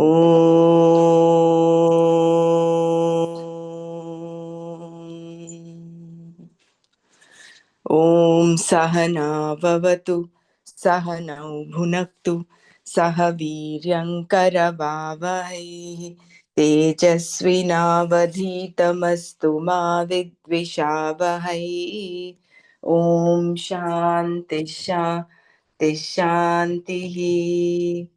Om Sahana Vavatu Sahanau Bhunaktu Sahaviryam Karavavai Tejasvinavadhitamastu ma vidvishavahai. Om Shanti Shanti Shanti.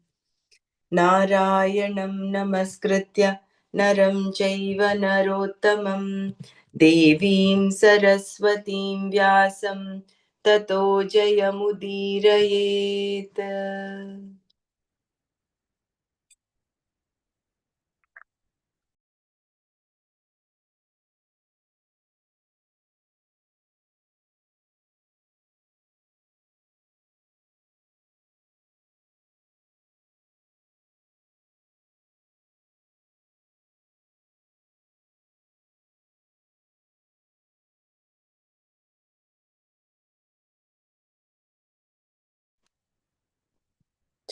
Narayanam namaskritya naram chaiva narottamam devim saraswatim vyasam tato jayamudirayet.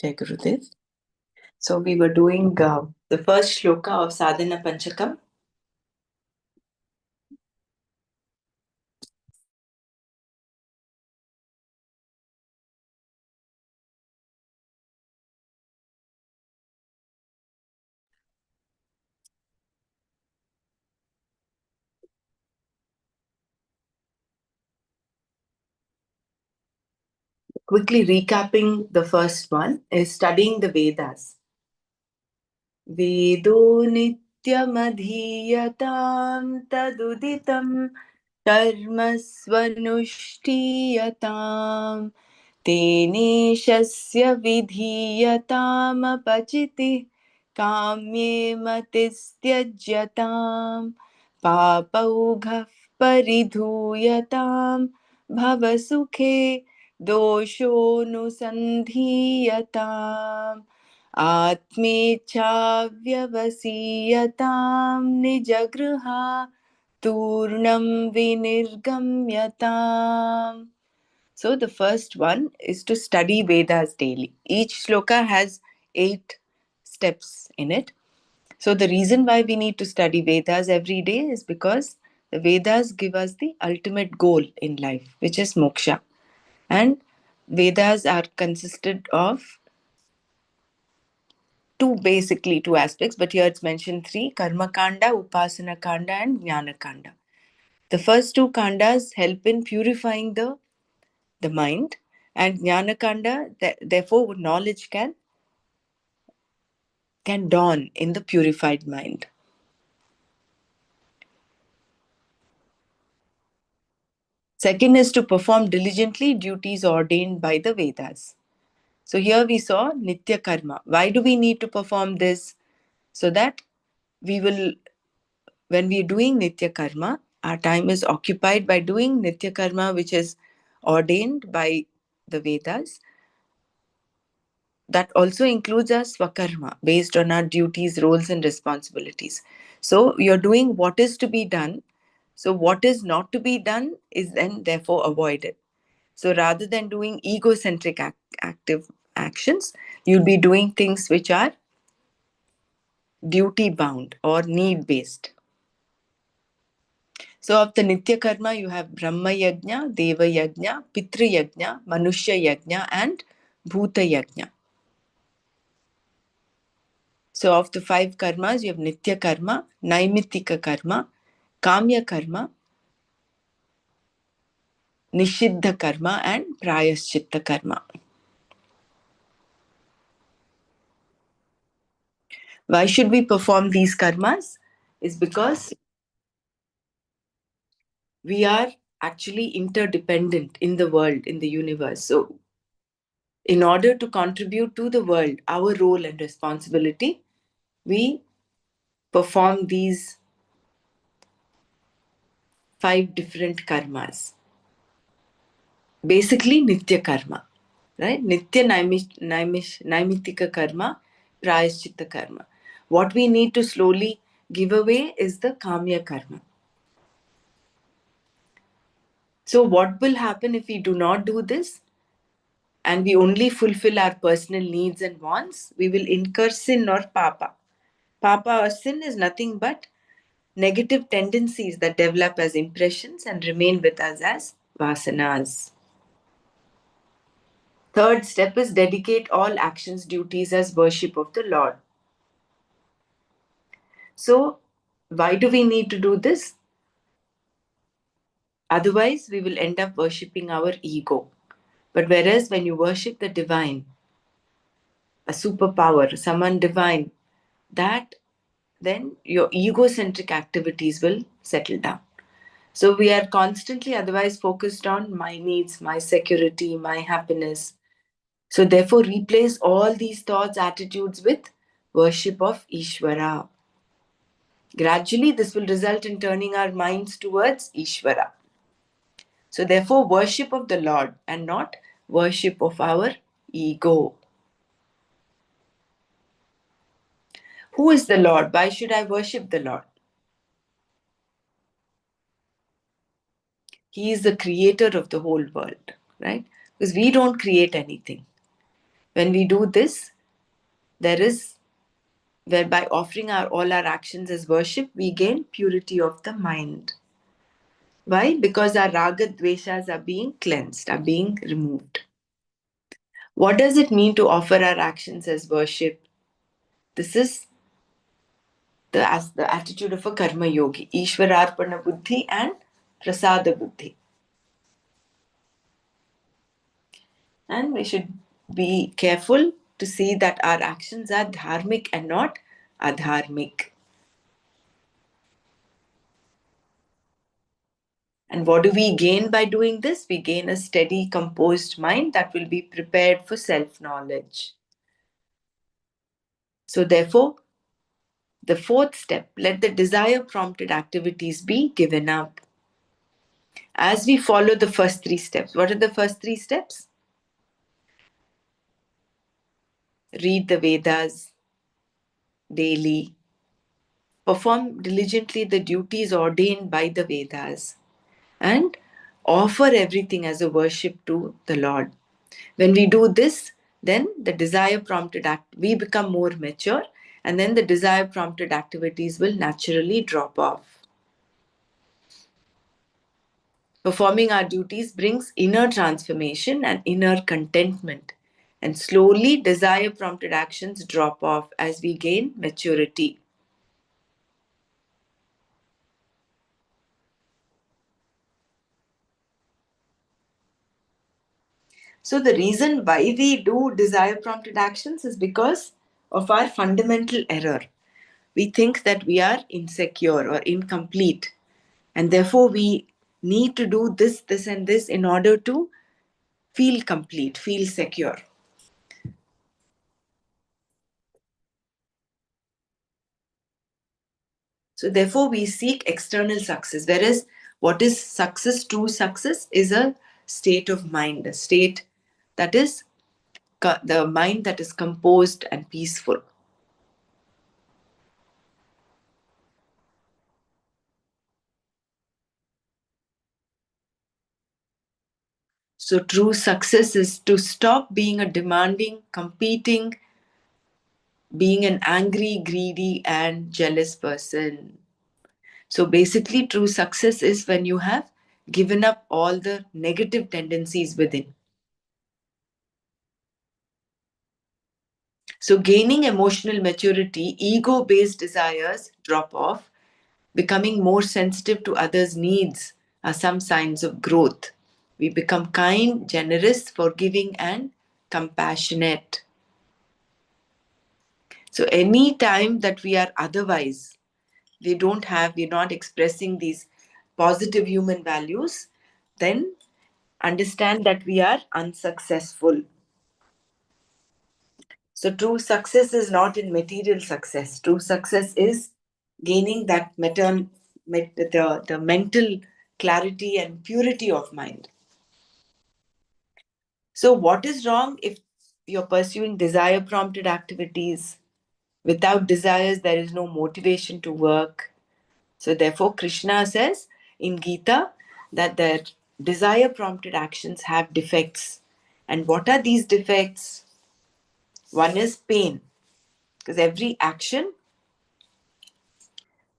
Jai Gurudev. So we were doing the first shloka of Sadhana Panchakam. Quickly recapping the first one is studying the Vedas. Vedo nityamadhiyatam taduditam कर्म स्वनुष्ठीयताम् तेनेशस्य विधीयतामपचितिः काम्ये मतिस्त्यज्यताम् पापौघः परिधूयताम् भवसुखे दोषोऽनुसन्धीयताम् आत्मेच्छाव्यवसीयताम् निजगृहा Turnam vinirgamyatam. So the first one is to study Vedas daily. Each shloka has 8 steps in it. So the reason why we need to study Vedas every day is because the Vedas give us the ultimate goal in life, which is moksha. And Vedas are consisted of two aspects, but here it's mentioned 3: Karma Kanda, Upasana Kanda, and Jnana Kanda. The first 2 kandas help in purifying the mind, and Jnana Kanda, therefore, knowledge can dawn in the purified mind. Second is to perform diligently duties ordained by the Vedas. So here we saw Nitya Karma. Why do we need to perform this? So that we will, when we are doing Nitya Karma, our time is occupied by doing Nitya Karma, which is ordained by the Vedas. That also includes our swakarma, based on our duties, roles, and responsibilities. So you're doing what is to be done. So what is not to be done is then therefore avoided. So rather than doing egocentric active actions, you'll be doing things which are duty bound or need based. So of the Nitya Karma, you have Brahma Yajna, Deva Yajna, Pitru Yajna, Manushya Yajna, and Bhuta Yajna. So of the 5 karmas, you have Nitya Karma, Naimittika Karma, Kamya Karma, Nishiddha Karma, and Prayaschitta Karma. Why should we perform these karmas? Is because we are actually interdependent in the world, in the universe. So in order to contribute to the world, our role and responsibility, we perform these 5 different karmas. Basically, Nitya Karma. Right? Nitya Naimittika Karma, Prayaschitta Karma. What we need to slowly give away is the Kamya Karma. So what will happen if we do not do this? and we only fulfill our personal needs and wants, we will incur sin or papa. Papa or sin is nothing but negative tendencies that develop as impressions and remain with us as vasanas. Third step is dedicate all actions, duties as worship of the Lord. So, why do we need to do this? Otherwise, we will end up worshipping our ego. But whereas when you worship the divine, a superpower, someone divine, that then your egocentric activities will settle down. So we are constantly otherwise focused on my needs, my security, my happiness. So therefore, replace all these thoughts, attitudes with worship of Ishvara. Gradually, this will result in turning our minds towards Ishvara. So therefore, worship of the Lord and not worship of our ego. Who is the Lord? Why should I worship the Lord? He is the creator of the whole world, right? Because we don't create anything. When we do this, there is, whereby offering all our actions as worship, we gain purity of the mind. Why? Because our raga dveshas are being cleansed, are being removed. What does it mean to offer our actions as worship? This is as the attitude of a karma yogi, Ishwararpana buddhi and prasada buddhi. And we should be careful to see that our actions are dharmic and not adharmic. And what do we gain by doing this? We gain a steady, composed mind that will be prepared for self-knowledge. So therefore, the fourth step, let the desire-prompted activities be given up. As we follow the first three steps, what are the first three steps? Read the Vedas daily. Perform diligently the duties ordained by the Vedas. And offer everything as a worship to the Lord. When we do this, then the desire prompted we become more mature, and then the desire prompted activities will naturally drop off. Performing our duties brings inner transformation and inner contentment, and slowly desire prompted actions drop off as we gain maturity. So the reason why we do desire prompted actions is because of our fundamental error. We think that we are insecure or incomplete, and therefore we need to do this, this, and this in order to feel complete, feel secure. So therefore we seek external success, whereas what is success, true success, is a state of mind, a state that is the mind that is composed and peaceful. So true success is to stop being a demanding, competing, being an angry, greedy, and jealous person. So basically, true success is when you have given up all the negative tendencies within. So gaining emotional maturity, ego-based desires drop off, becoming more sensitive to others' needs are some signs of growth. We become kind, generous, forgiving, and compassionate. So any time that we are otherwise, we're not expressing these positive human values, then understand that we are unsuccessful. So true success is not in material success. True success is gaining that the mental clarity and purity of mind. So what is wrong if you're pursuing desire prompted activities? Without desires, there is no motivation to work. So therefore, Krishna says in Gita that their desire prompted actions have defects. And what are these defects? One is pain, because every action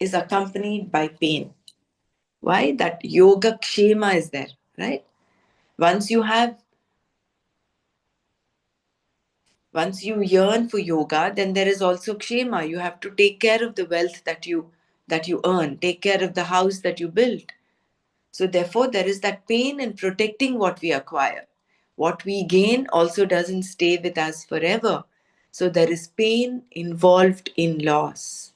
is accompanied by pain. Why? That yoga kshema is there, right? Once you have, once you yearn for yoga, then there is also kshema. You have to take care of the wealth that you earn, take care of the house that you build. So therefore, there is that pain in protecting what we acquire. What we gain also doesn't stay with us forever. So there is pain involved in loss.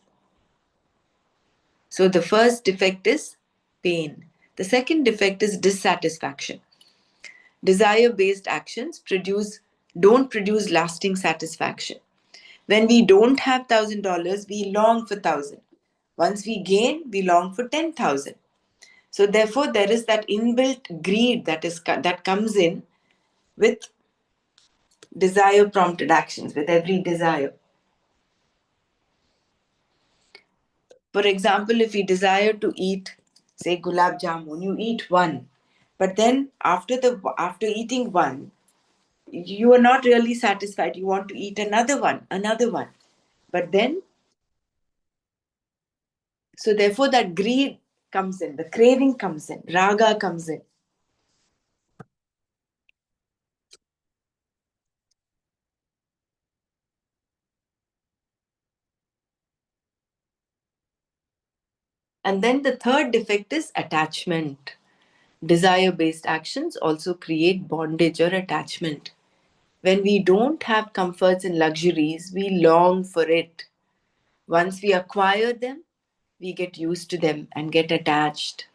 So the first defect is pain. The second defect is dissatisfaction. Desire based actions don't produce lasting satisfaction. When we don't have $1,000, we long for 1,000. Once we gain, we long for 10,000. So therefore, there is that inbuilt greed that comes in with desire prompted actions, with every desire. For example, if we desire to eat, say, gulab jamun, you eat one, but then after eating one, you are not really satisfied. You want to eat another one, another one. But then, so therefore, that greed comes in, the craving comes in, raga comes in. And then the third defect is attachment. Desire based actions also create bondage or attachment. When we don't have comforts and luxuries, we long for it. Once we acquire them, we get used to them and get attached.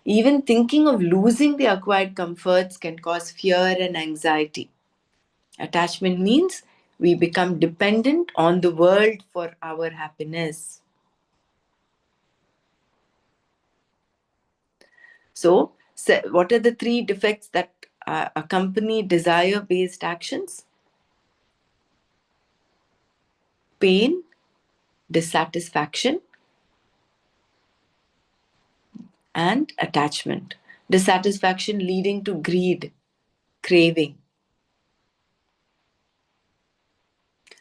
Even thinking of losing the acquired comforts can cause fear and anxiety. Attachment means we become dependent on the world for our happiness. So, what are the three defects that accompany desire based actions? Pain, dissatisfaction, and attachment. Dissatisfaction leading to greed, craving.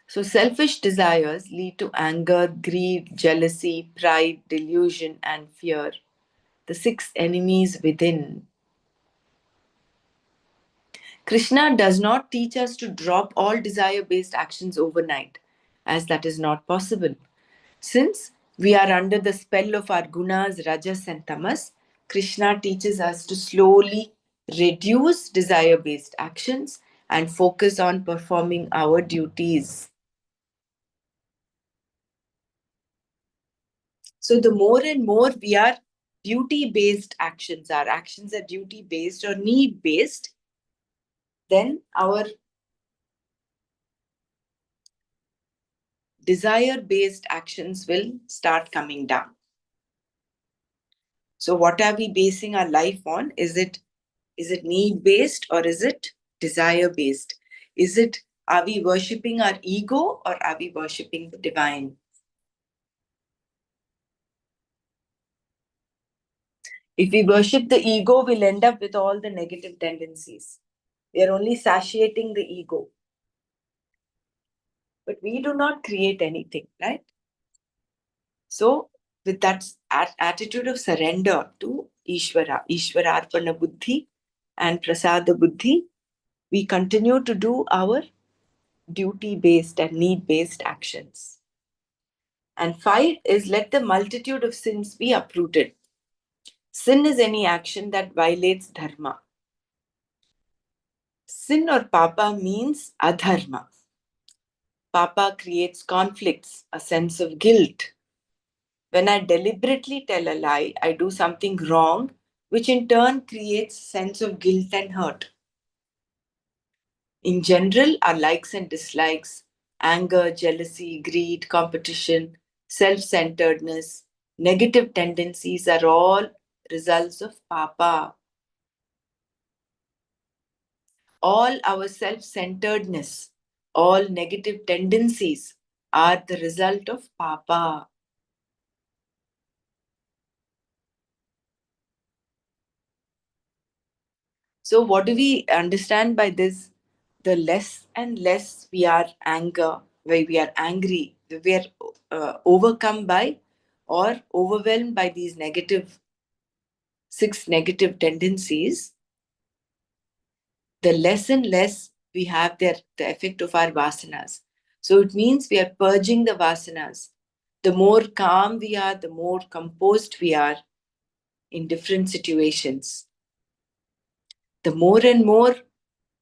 So, selfish desires lead to anger, greed, jealousy, pride, delusion, and fear. The six enemies within. Krishna does not teach us to drop all desire based actions overnight, as that is not possible. Since we are under the spell of our gunas, rajas, and tamas, Krishna teaches us to slowly reduce desire based actions and focus on performing our duties. So, the more and more we are duty based actions, our actions are duty based or need based, then our desire based actions will start coming down. So, what are we basing our life on? Is it need based or is it desire based? Are we worshipping our ego or are we worshipping the divine? If we worship the ego, we'll end up with all the negative tendencies. We are only satiating the ego. But we do not create anything, right? So, with that attitude of surrender to Ishwararpana Buddhi and Prasada Buddhi, we continue to do our duty based and need based actions. And five is let the multitude of sins be uprooted. Sin is any action that violates dharma. Sin or papa means adharma. Papa creates conflicts, a sense of guilt. When I deliberately tell a lie, I do something wrong, which in turn creates sense of guilt and hurt. In general, our likes and dislikes, anger, jealousy, greed, competition, self-centeredness, negative tendencies are all results of papa. All our self-centeredness, all negative tendencies are the result of papa. So, what do we understand by this? The less and less we are where we are angry, we are overcome by or overwhelmed by these six negative tendencies, the less and less we have the effect of our vasanas. So it means we are purging the vasanas. The more calm we are, the more composed we are in different situations, the more and more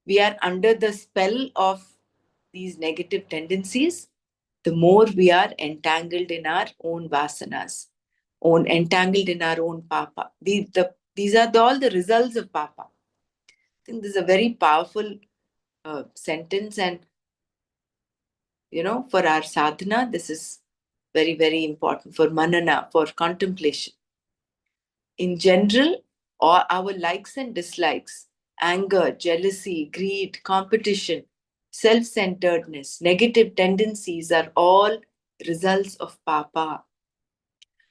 we are under the spell of these negative tendencies, the more we are entangled in our own vasanas, entangled in our own papa. These are all the results of papa. I think this is a very powerful sentence, and for our sadhana, this is very, very important for manana, for contemplation. In general, all our likes and dislikes, anger, jealousy, greed, competition, self centeredness, negative tendencies are all results of papa.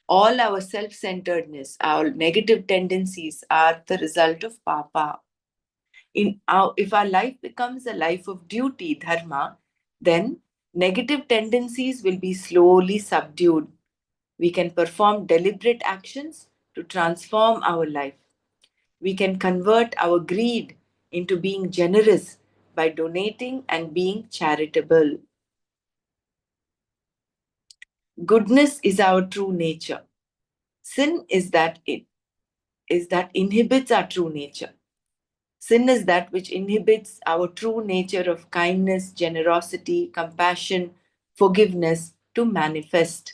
All our self centeredness, our negative tendencies are the result of papa. If our life becomes a life of duty, dharma, then negative tendencies will be slowly subdued. We can perform deliberate actions to transform our life. We can convert our greed into being generous by donating and being charitable. Goodness is our true nature. Sin is that inhibits our true nature. Sin is that which inhibits our true nature of kindness, generosity, compassion, forgiveness to manifest.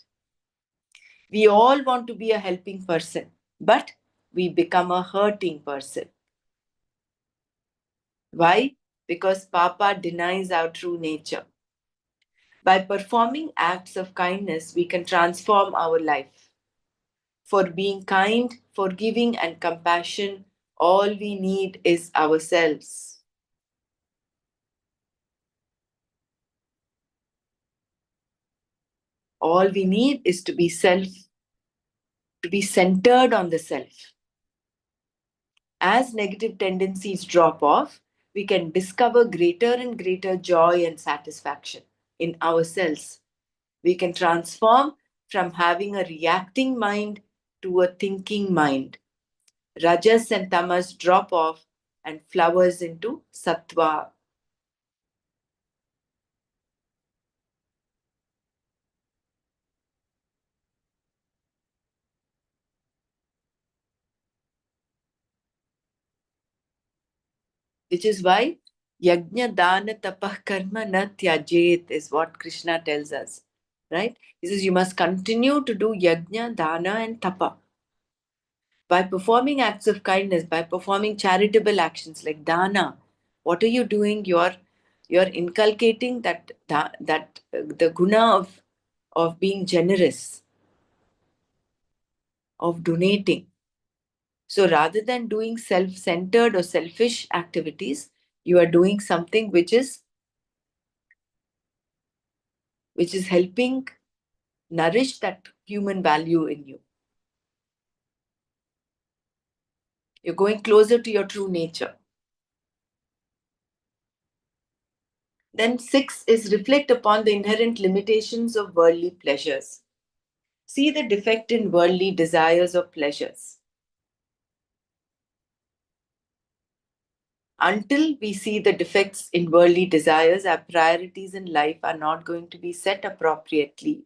We all want to be a helping person, but we become a hurting person. Why? Because Papa denies our true nature. By performing acts of kindness, we can transform our life. For being kind, forgiving, and compassion, all we need is ourselves. All we need is to be centered on the self. As negative tendencies drop off, we can discover greater and greater joy and satisfaction in ourselves. We can transform from having a reacting mind to a thinking mind. Rajas and tamas drop off and flowers into sattva. Which is why yajna dana tapah karma na tyajet is what Krishna tells us. Right? He says you must continue to do yajna, dana, and tapa. By performing acts of kindness, by performing charitable actions like dana, what are you doing? You're inculcating the guna of being generous, of donating. So rather than doing self-centered or selfish activities, you are doing something which is helping nourish that human value in you. You're going closer to your true nature. Then six is reflect upon the inherent limitations of worldly pleasures. See the defect in worldly desires or pleasures. Until we see the defects in worldly desires, our priorities in life are not going to be set appropriately.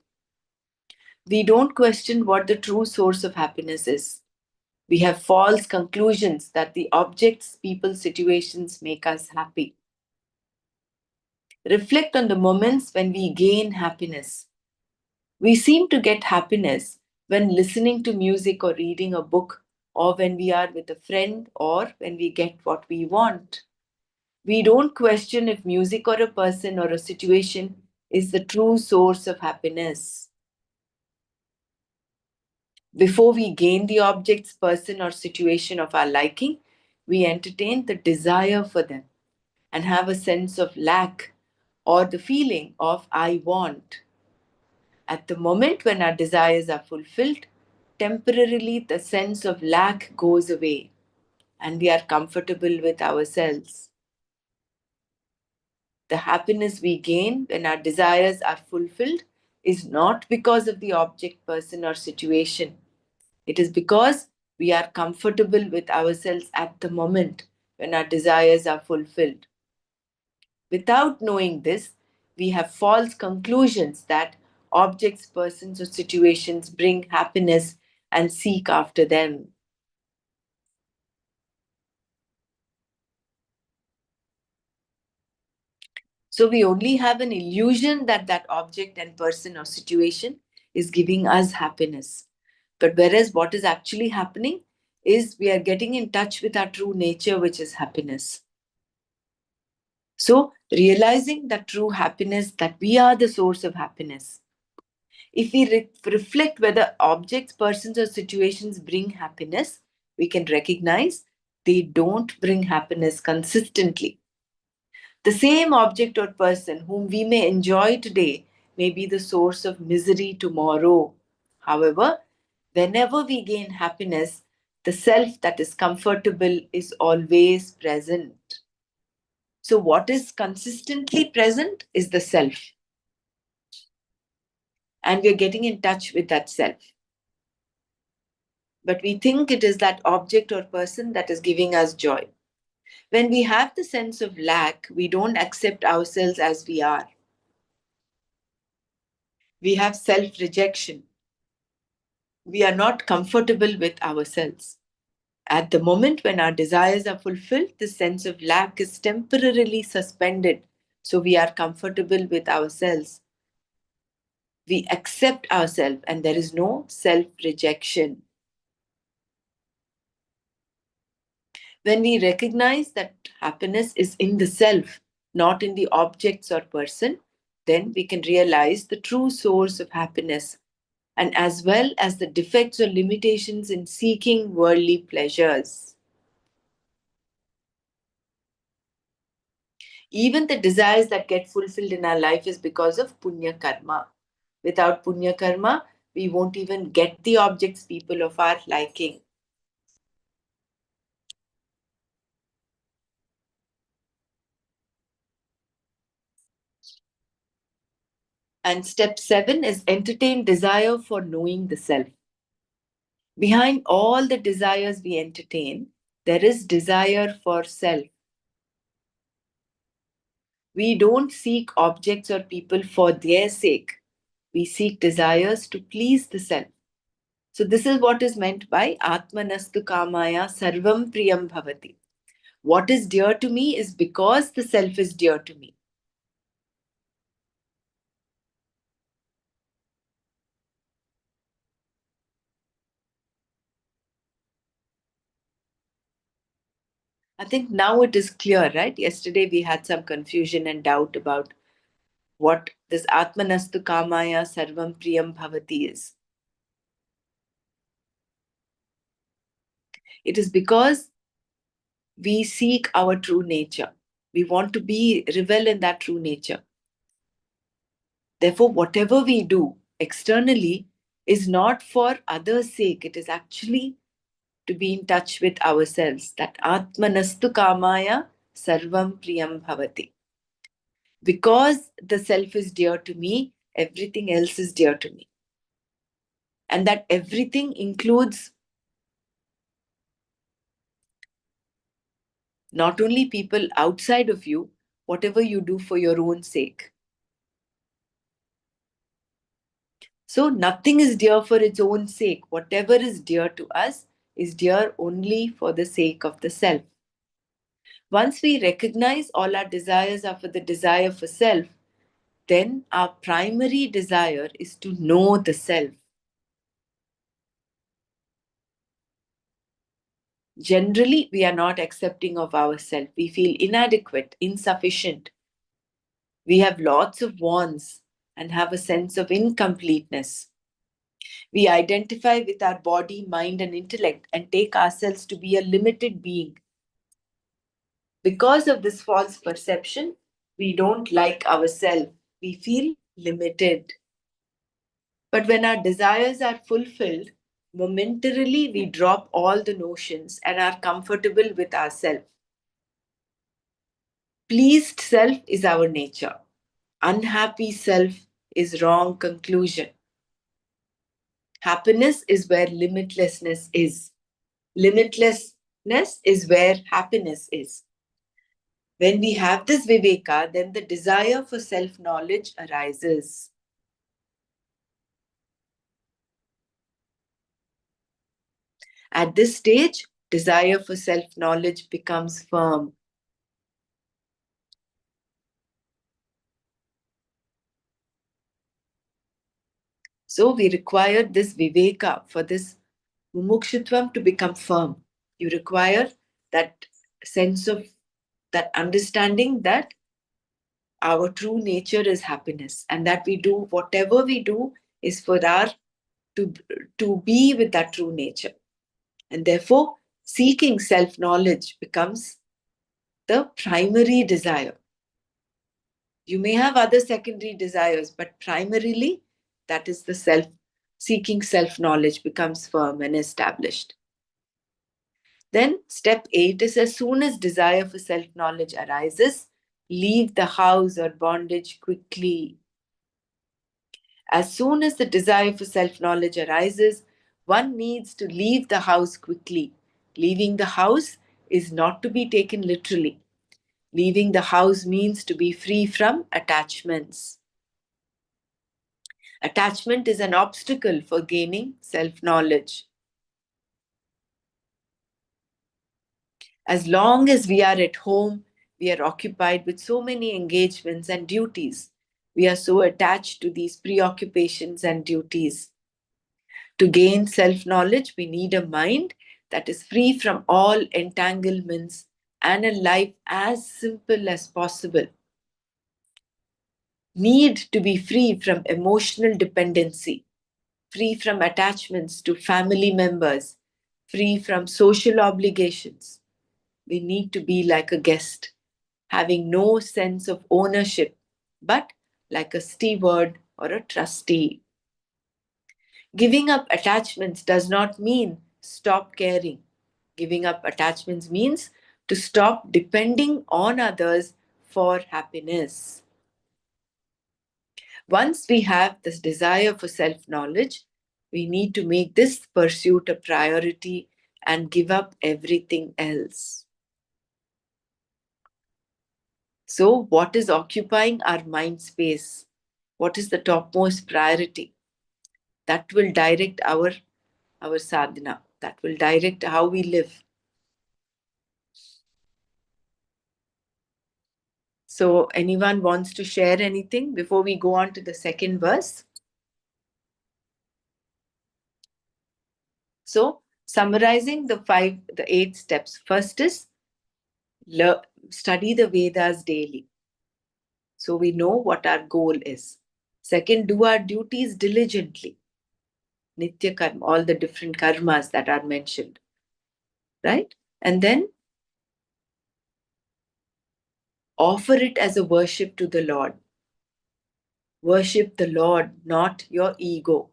We don't question what the true source of happiness is. We have false conclusions that the objects, people, situations make us happy. Reflect on the moments when we gain happiness. We seem to get happiness when listening to music or reading a book, or when we are with a friend, or when we get what we want. We don't question if music or a person or a situation is the true source of happiness. Before we gain the objects, person, or situation of our liking, we entertain the desire for them and have a sense of lack or the feeling of I want. At the moment when our desires are fulfilled, temporarily the sense of lack goes away and we are comfortable with ourselves. The happiness we gain when our desires are fulfilled is not because of the object, person, or situation. It is because we are comfortable with ourselves at the moment when our desires are fulfilled. Without knowing this, we have false conclusions that objects, persons, or situations bring happiness and seek after them. So we only have an illusion that that object and person or situation is giving us happiness. But whereas what is actually happening is we are getting in touch with our true nature, which is happiness. So realizing that true happiness, that we are the source of happiness. If we reflect whether objects, persons, or situations bring happiness, we can recognize they don't bring happiness consistently. The same object or person whom we may enjoy today may be the source of misery tomorrow. However, whenever we gain happiness, the self that is comfortable is always present. So, what is consistently present is the self, and we are getting in touch with that self. But we think it is that object or person that is giving us joy. When we have the sense of lack, we don't accept ourselves as we are. We have self rejection. We are not comfortable with ourselves. At the moment when our desires are fulfilled, the sense of lack is temporarily suspended. So we are comfortable with ourselves. We accept ourselves, and there is no self rejection. When we recognize that happiness is in the self, not in the objects or person, then we can realize the true source of happiness, and as well as the defects or limitations in seeking worldly pleasures. Even the desires that get fulfilled in our life is because of punya karma. Without punya karma, we won't even get the objects, people of our liking. And step 7 is entertain desire for knowing the self. Behind all the desires we entertain, there is desire for self. We don't seek objects or people for their sake. We seek desires to please the self. So this is what is meant by Atmanastu Kamaya Sarvam Priyam Bhavati. What is dear to me is because the self is dear to me. I think now it is clear, right? Yesterday we had some confusion and doubt about what this Atmanastu Kamaya Sarvam Priyam Bhavati is. It is because we seek our true nature. We want to revel in that true nature. Therefore, whatever we do externally is not for others' sake. It is actually to be in touch with ourselves. That Atmanastu Kamaya Sarvam Priyam Bhavati. Because the self is dear to me, everything else is dear to me. And that everything includes not only people outside of you, whatever you do for your own sake. So nothing is dear for its own sake. Whatever is dear to us is dear only for the sake of the self. Once we recognize all our desires are for the desire for self, then our primary desire is to know the self. Generally, we are not accepting of ourselves. We feel inadequate, insufficient. We have lots of wants and have a sense of incompleteness. We identify with our body, mind, and intellect and take ourselves to be a limited being. Because of this false perception, we don't like ourselves. We feel limited. But when our desires are fulfilled, Momentarily, we drop all the notions and are comfortable with ourselves. Pleased self is our nature. Unhappy self is wrong conclusion. Happiness is where limitlessness is. Limitlessness is where happiness is. When we have this viveka, then the desire for self-knowledge arises. At this stage, desire for self-knowledge becomes firm. So we require this viveka for this mumukshutvam to become firm. You require that sense of, that understanding that our true nature is happiness, and that we do whatever we do is for our to, to be with that true nature. And therefore, seeking self-knowledge becomes the primary desire. You may have other secondary desires, but primarily, that is the self, seeking self-knowledge becomes firm and established. Then step 8 is, as soon as desire for self-knowledge arises, leave the house or bondage quickly. As soon as the desire for self-knowledge arises, one needs to leave the house quickly. Leaving the house is not to be taken literally. Leaving the house means to be free from attachments. Attachment is an obstacle for gaining self-knowledge. As long as we are at home, we are occupied with so many engagements and duties. We are so attached to these preoccupations and duties. To gain self-knowledge, we need a mind that is free from all entanglements and a life as simple as possible. Need to be free from emotional dependency, free from attachments to family members, free from social obligations. We need to be like a guest, having no sense of ownership, but like a steward or a trustee. Giving up attachments does not mean stop caring. Giving up attachments means to stop depending on others for happiness. Once we have this desire for self-knowledge, we need to make this pursuit a priority and give up everything else. So, what is occupying our mind space? What is the topmost priority? That will direct our sadhana. That will direct how we live. So, anyone wants to share anything before we go on to the second verse? So, summarizing the 8 steps. First is study the Vedas daily. So we know what our goal is. Second, do our duties diligently. Nitya karma, all the different karmas that are mentioned. Right? And then offer it as a worship to the Lord. Worship the Lord, not your ego.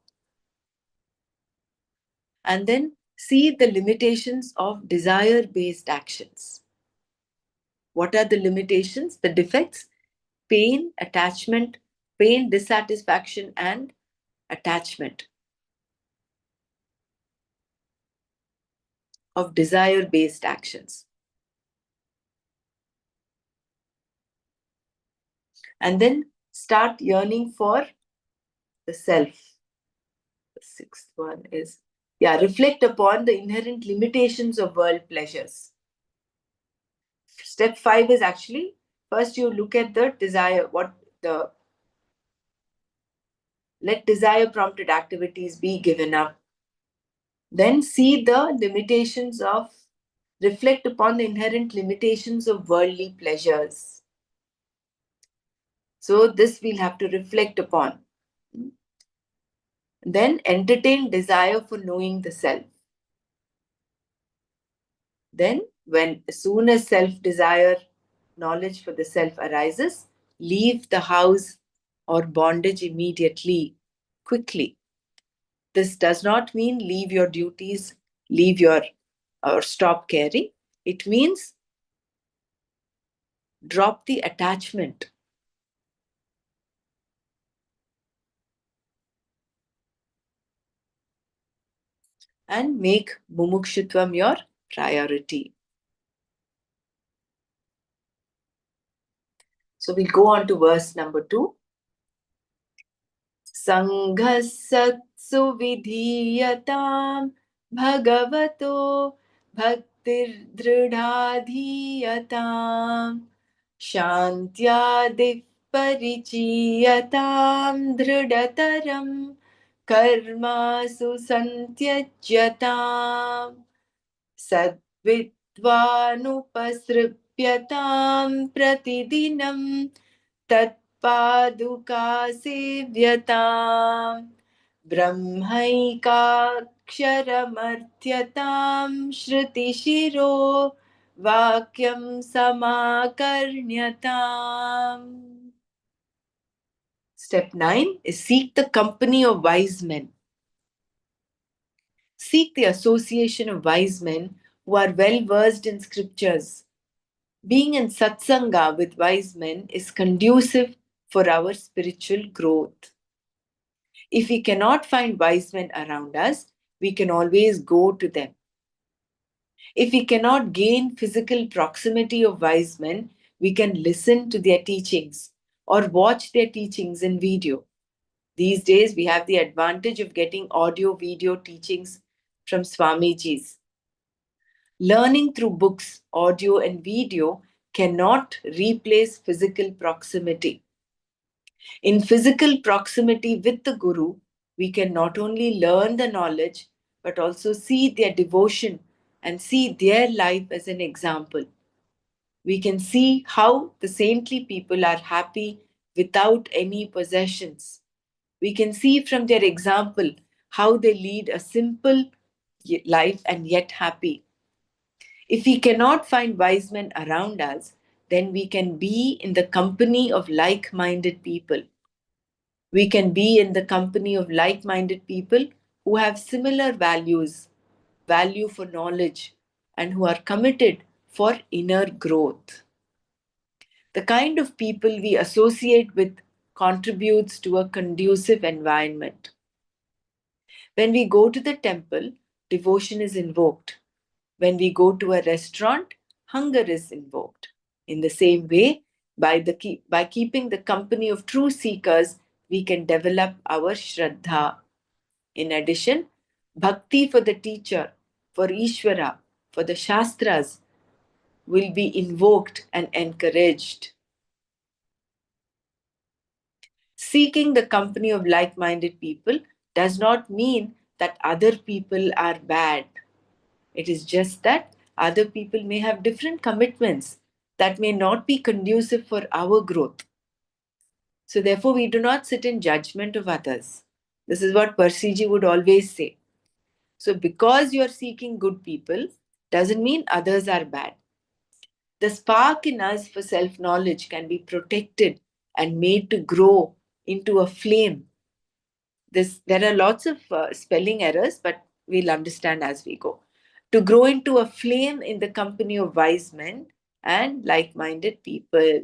And then see the limitations of desire-based actions. What are the limitations? The defects? Pain, attachment, pain, dissatisfaction, and attachment of desire-based actions. And then start yearning for the self. The sixth one is, reflect upon the inherent limitations of world pleasures. Step 5 is actually, first you look at the desire, let desire prompted activities be given up. Then see the limitations of, reflect upon the inherent limitations of worldly pleasures. So this we'll have to reflect upon. Then entertain desire for knowing the self. Then, as soon as self-desire, knowledge for the self arises, leave the house or bondage immediately, quickly. This does not mean leave your duties, leave your or stop caring. It means drop the attachment and make mumukshutvam your priority. So we'll go on to verse number 2. Sanghasatsu vidhiyatam bhagavato bhaktirdridhadhiyatam shantyadip परिचीयतां दृढतरं कर्मासु सन्त्यज्यताम् सद्विद्वानुपसृप्यतां प्रतिदिनं तत्पादुकासेव्यताम् ब्रह्मैकाक्षरमर्थ्यतां श्रुतिशिरो वाक्यं समाकर्ण्यताम्. Step 9 is seek the company of wise men. Seek the association of wise men who are well versed in scriptures. Being in satsanga with wise men is conducive for our spiritual growth. If we cannot find wise men around us, we can always go to them. If we cannot gain physical proximity of wise men, we can listen to their teachings or watch their teachings in video. These days, we have the advantage of getting audio video teachings from Swamiji's. Learning through books, audio, and video cannot replace physical proximity. In physical proximity with the Guru, we can not only learn the knowledge, but also see their devotion and see their life as an example. We can see how the saintly people are happy without any possessions. We can see from their example how they lead a simple life and yet happy. If we cannot find wise men around us, then we can be in the company of like minded people. We can be in the company of like minded people who have similar values, value for knowledge, and who are committed for inner growth. The kind of people we associate with contributes to a conducive environment. When we go to the temple, devotion is invoked. When we go to a restaurant, hunger is invoked. In the same way, by keeping the company of true seekers, we can develop our Shraddha. In addition, bhakti for the teacher, for Ishvara, for the Shastras will be invoked and encouraged. Seeking the company of like minded people does not mean that other people are bad. It is just that other people may have different commitments that may not be conducive for our growth. So, therefore, we do not sit in judgment of others. This is what Persiji would always say. So, because you are seeking good people, doesn't mean others are bad. The spark in us for self knowledge can be protected and made to grow into a flame. There are lots of spelling errors, but we'll understand as we go. To grow into a flame in the company of wise men and like minded people.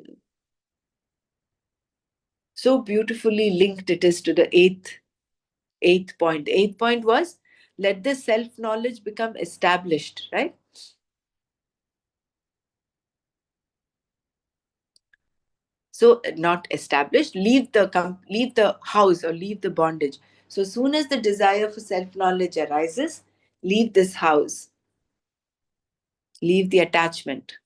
So beautifully linked it is to the eighth point. The eighth point was let the self knowledge become established, right? So not established, leave the house or leave the bondage. So soon as the desire for self knowledge arises, leave this house, leave the attachment.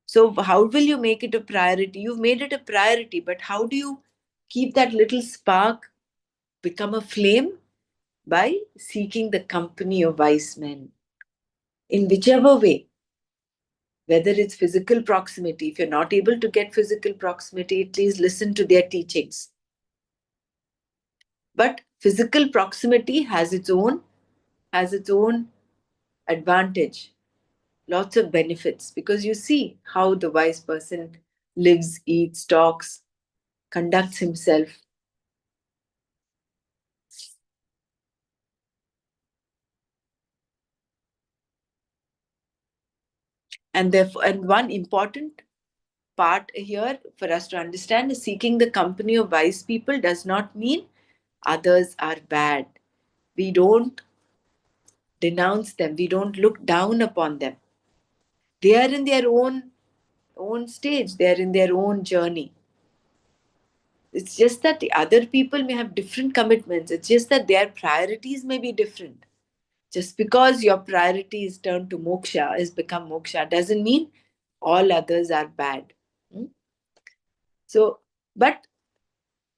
So how will you make it a priority? You've made it a priority, but how do you keep that little spark become a flame? By seeking the company of wise men. In whichever way, whether it's physical proximity, if you're not able to get physical proximity, at least listen to their teachings. But physical proximity has its own advantage, lots of benefits, because you see how the wise person lives, eats, talks, conducts himself. And therefore, and one important part here for us to understand is seeking the company of wise people does not mean others are bad. We don't denounce them, we don't look down upon them. They are in their own stage, they are in their own journey. It's just that the other people may have different commitments. It's just that their priorities may be different. Just because your priority is turned to moksha, is become moksha, doesn't mean all others are bad. Hmm? So, but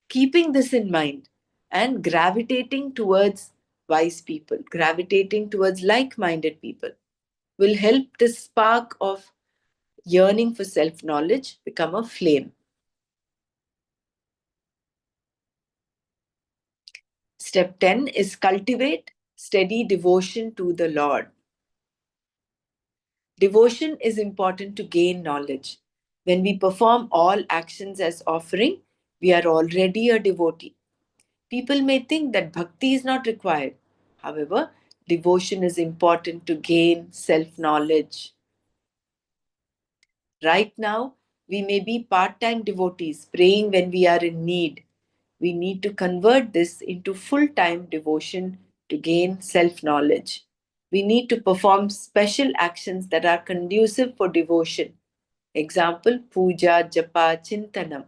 keeping this in mind and gravitating towards wise people, gravitating towards like minded people will help this spark of yearning for self knowledge become a flame. Step 10 is cultivate steady devotion to the Lord. Devotion is important to gain knowledge. When we perform all actions as offering, we are already a devotee. People may think that bhakti is not required. However, devotion is important to gain self knowledge. Right now, we may be part time devotees praying when we are in need. We need to convert this into full time devotion to gain self knowledge. We need to perform special actions that are conducive for devotion. Example, puja, japa, chintanam.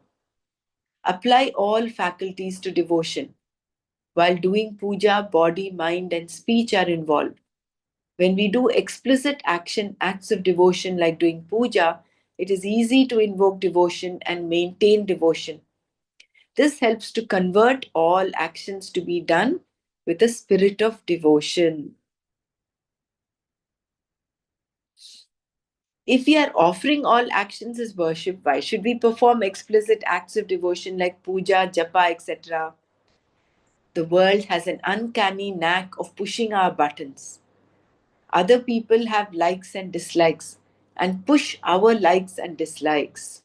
Apply all faculties to devotion. While doing puja, body, mind, and speech are involved. When we do explicit acts of devotion like doing puja, it is easy to invoke devotion and maintain devotion. This helps to convert all actions to be done with a spirit of devotion. If we are offering all actions as worship, why should we perform explicit acts of devotion like puja, japa, etc.? The world has an uncanny knack of pushing our buttons. Other people have likes and dislikes and push our likes and dislikes.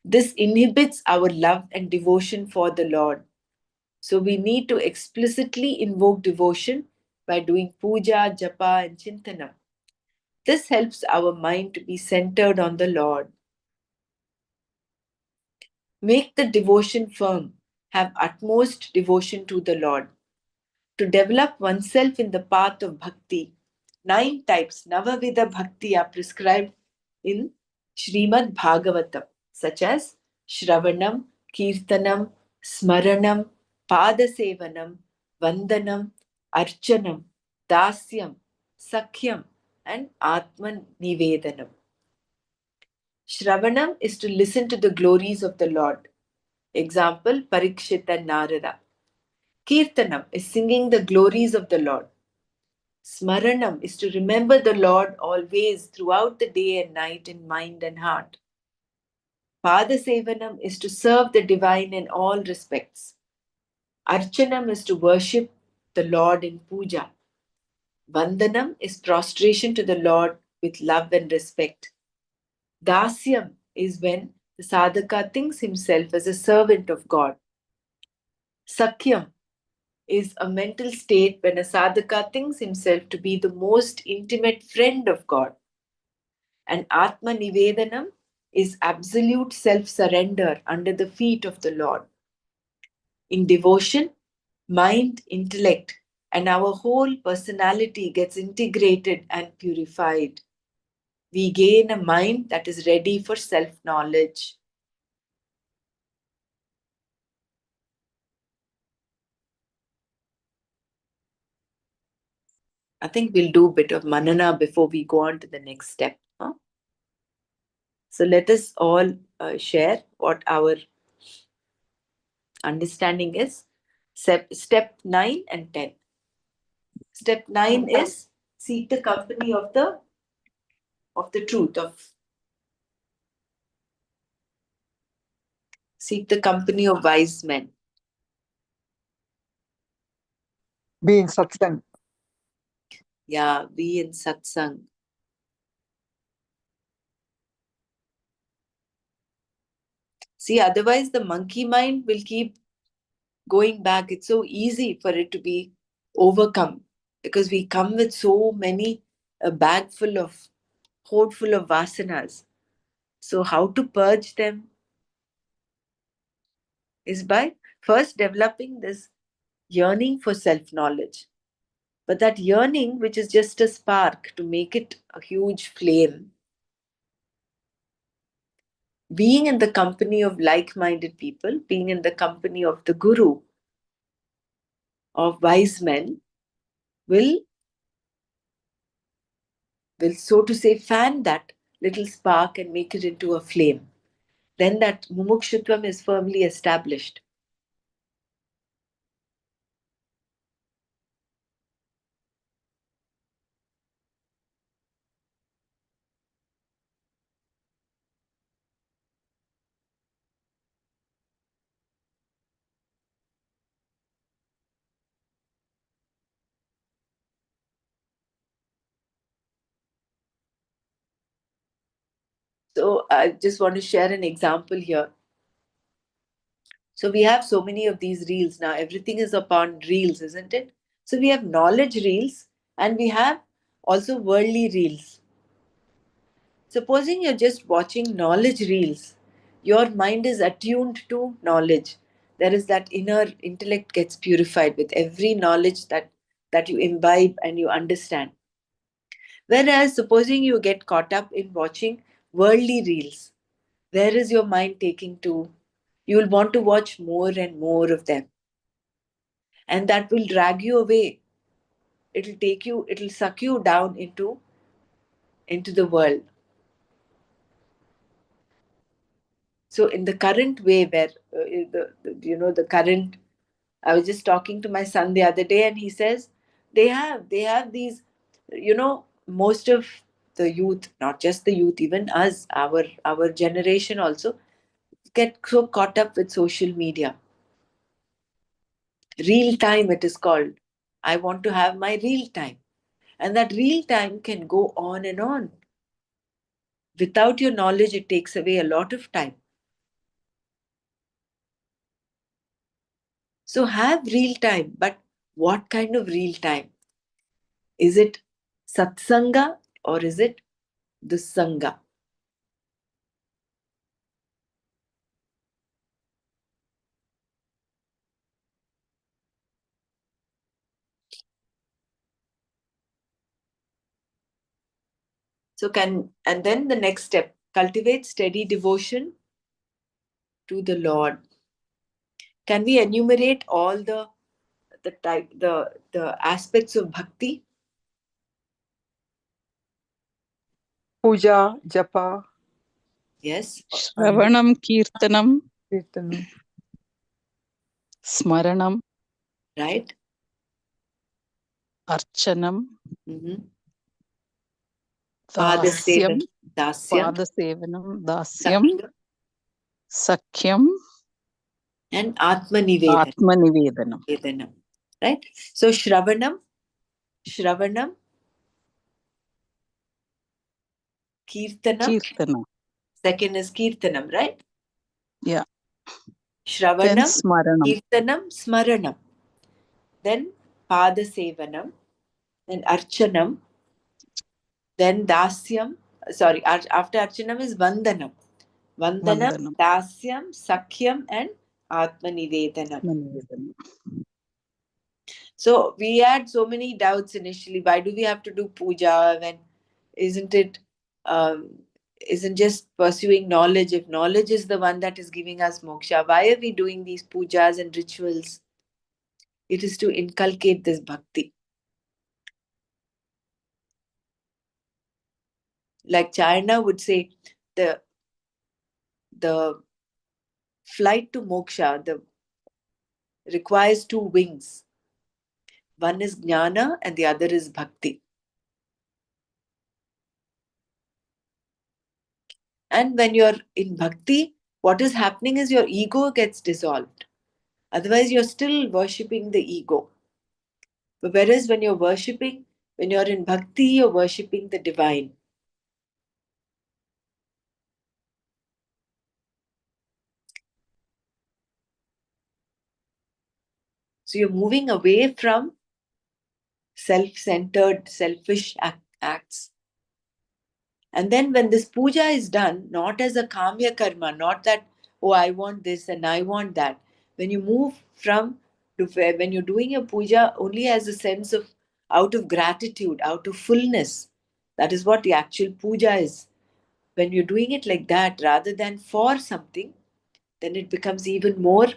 This inhibits our love and devotion for the Lord. So we need to explicitly invoke devotion by doing puja, japa, and chintanam. This helps our mind to be centered on the Lord. Make the devotion firm. Have utmost devotion to the Lord. To develop oneself in the path of bhakti, 9 types, Navavida Bhakti, are prescribed in Srimad Bhagavatam, such as Shravanam, Kirtanam, Smaranam, Padasevanam, Vandanam, Archanam, Dasyam, Sakhyam, and Atman Nivedanam. Shravanam is to listen to the glories of the Lord. Example, Parikshit and Narada. Kirtanam is singing the glories of the Lord. Smaranam is to remember the Lord always throughout the day and night in mind and heart. Padasevanam is to serve the divine in all respects. Archanam is to worship the Lord in puja. Vandanam is prostration to the Lord with love and respect. Dasyam is when the sadhaka thinks himself as a servant of God. Sakhyam is a mental state when a sadhaka thinks himself to be the most intimate friend of God. And Atma Nivedanam is absolute self surrender under the feet of the Lord. In devotion, mind, intellect, and our whole personality gets integrated and purified. We gain a mind that is ready for self knowledge. I think we'll do a bit of manana before we go on to the next step. Huh? So let us all share what our understanding is. Step 9 and 10. Step 9 is seek the company of the truth, of seek the company of wise men. Being satsang. Yeah, be in satsang. See, otherwise the monkey mind will keep going back. It's so easy for it to be overcome because we come with so many, a bag full of hoard full of vasanas. So, how to purge them is by first developing this yearning for self knowledge. But that yearning, which is just a spark, to make it a huge flame, being in the company of like minded people, being in the company of the Guru, of wise men, will, will so to say, fan that little spark and make it into a flame. Then that mumukshutvam is firmly established. So I just want to share an example here. So we have so many of these reels now. Everything is upon reels, isn't it? So we have knowledge reels and we have also worldly reels. Supposing you're just watching knowledge reels, your mind is attuned to knowledge. There is that inner intellect gets purified with every knowledge that you imbibe and you understand. Whereas supposing you get caught up in watching worldly reels, where is your mind taking to? You will want to watch more and more of them. And that will drag you away. It'll take you, it'll suck you down into the world. So in the current way where the current, I was just talking to my son the other day and he says they have these, most of the youth, not just the youth, even us, our generation also get so caught up with social media. Real time it is called. I want to have my real time. And that real time can go on and on. Without your knowledge, it takes away a lot of time. So have real time, but what kind of real time? Is it satsanga or is it dussanga? And then the next step, cultivate steady devotion to the Lord. Can we enumerate all the aspects of bhakti? Puja, japa, Yes. श्रवणं कीर्तनं kirtanam, स्मरणं Right. अर्चनं Mm-hmm. दास्यं Dasyam, पादसेवनं दास्यं Sakya, सख्यं and Atmanivedanam. आत्मनिवेदनं Right? So Shravanam, Kirtanam. कीर्तनं Second is Kirtanam, right? yeah then Shravanam, स्मरणं Kirtanam, Smaranam. Then Padasevanam, then Archanam, then Dasyam. Sorry, after Archanam is Vandanam. Vandanam, वन्दनं Dasyam, Sakhyam, and Atmanivedanam. आत्मनिवेदनं So we had so many doubts initially. Why do we have to do puja when isn't it um, isn't just pursuing knowledge? If knowledge is the one that is giving us moksha, why are we doing these pujas and rituals? It is to inculcate this bhakti. Like Charna would say, the the flight to moksha requires two wings. One is jnana and the other is bhakti. And when you're in bhakti, what is happening is your ego gets dissolved. Otherwise, you're still worshipping the ego. But whereas when you're in bhakti, you're worshipping the divine. So you're moving away from self centered, selfish acts. And then when this puja is done, not as a kamya karma, not that, oh, I want this and I want that. When you move from to when you're doing a puja only as a sense of out of gratitude, out of fullness, that is what the actual puja is. When you're doing it like that rather than for something, then it becomes even more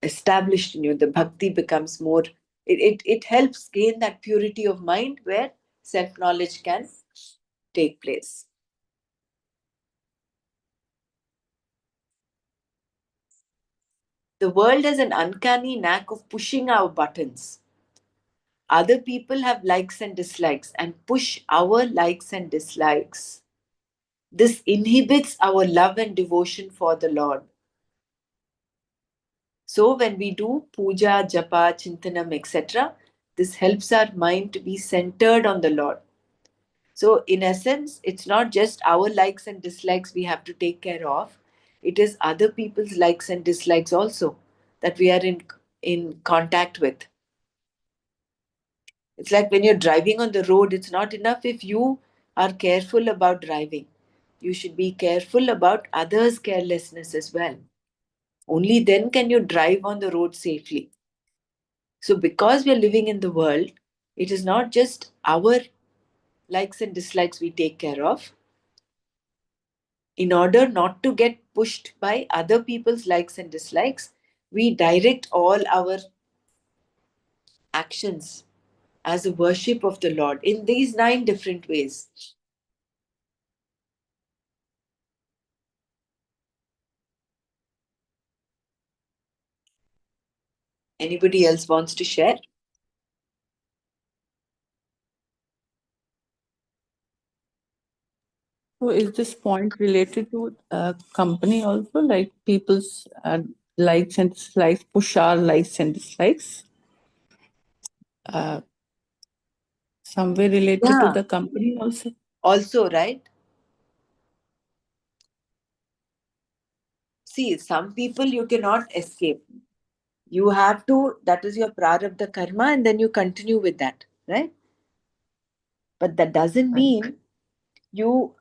established in you. The bhakti becomes more, it helps gain that purity of mind where self knowledge can take place. The world has an uncanny knack of pushing our buttons. Other people have likes and dislikes and push our likes and dislikes. This inhibits our love and devotion for the Lord. So when we do puja, japa, chintanam, etc., this helps our mind to be centered on the Lord. So in essence, it's not just our likes and dislikes we have to take care of. It is other people's likes and dislikes also that we are in contact with. It's like when you're driving on the road, it's not enough if you are careful about driving. You should be careful about others' carelessness as well. Only then can you drive on the road safely. So, because we are living in the world, it is not just our likes and dislikes we take care of. In order not to get pushed by other people's likes and dislikes, we direct all our actions as a worship of the Lord in these 9 different ways. Anybody else wants to share? So is this point related to company also, like people's likes and dislikes, push our likes and dislikes? Somewhere related to Yeah. the company also? Also, right? See, some people you cannot escape. You have to, that is your prarabdha karma, and then you continue with that, right? But that doesn't mean you,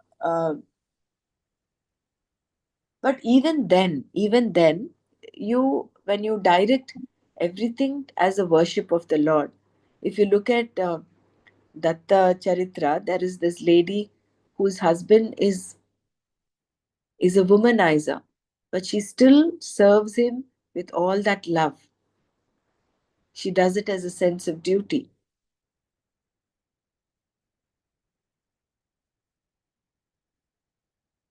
but even then, you, when you direct everything as a worship of the Lord, if you look at Datta Charitra, there is this lady whose husband is a womanizer, but she still serves him with all that love. She does it as a sense of duty.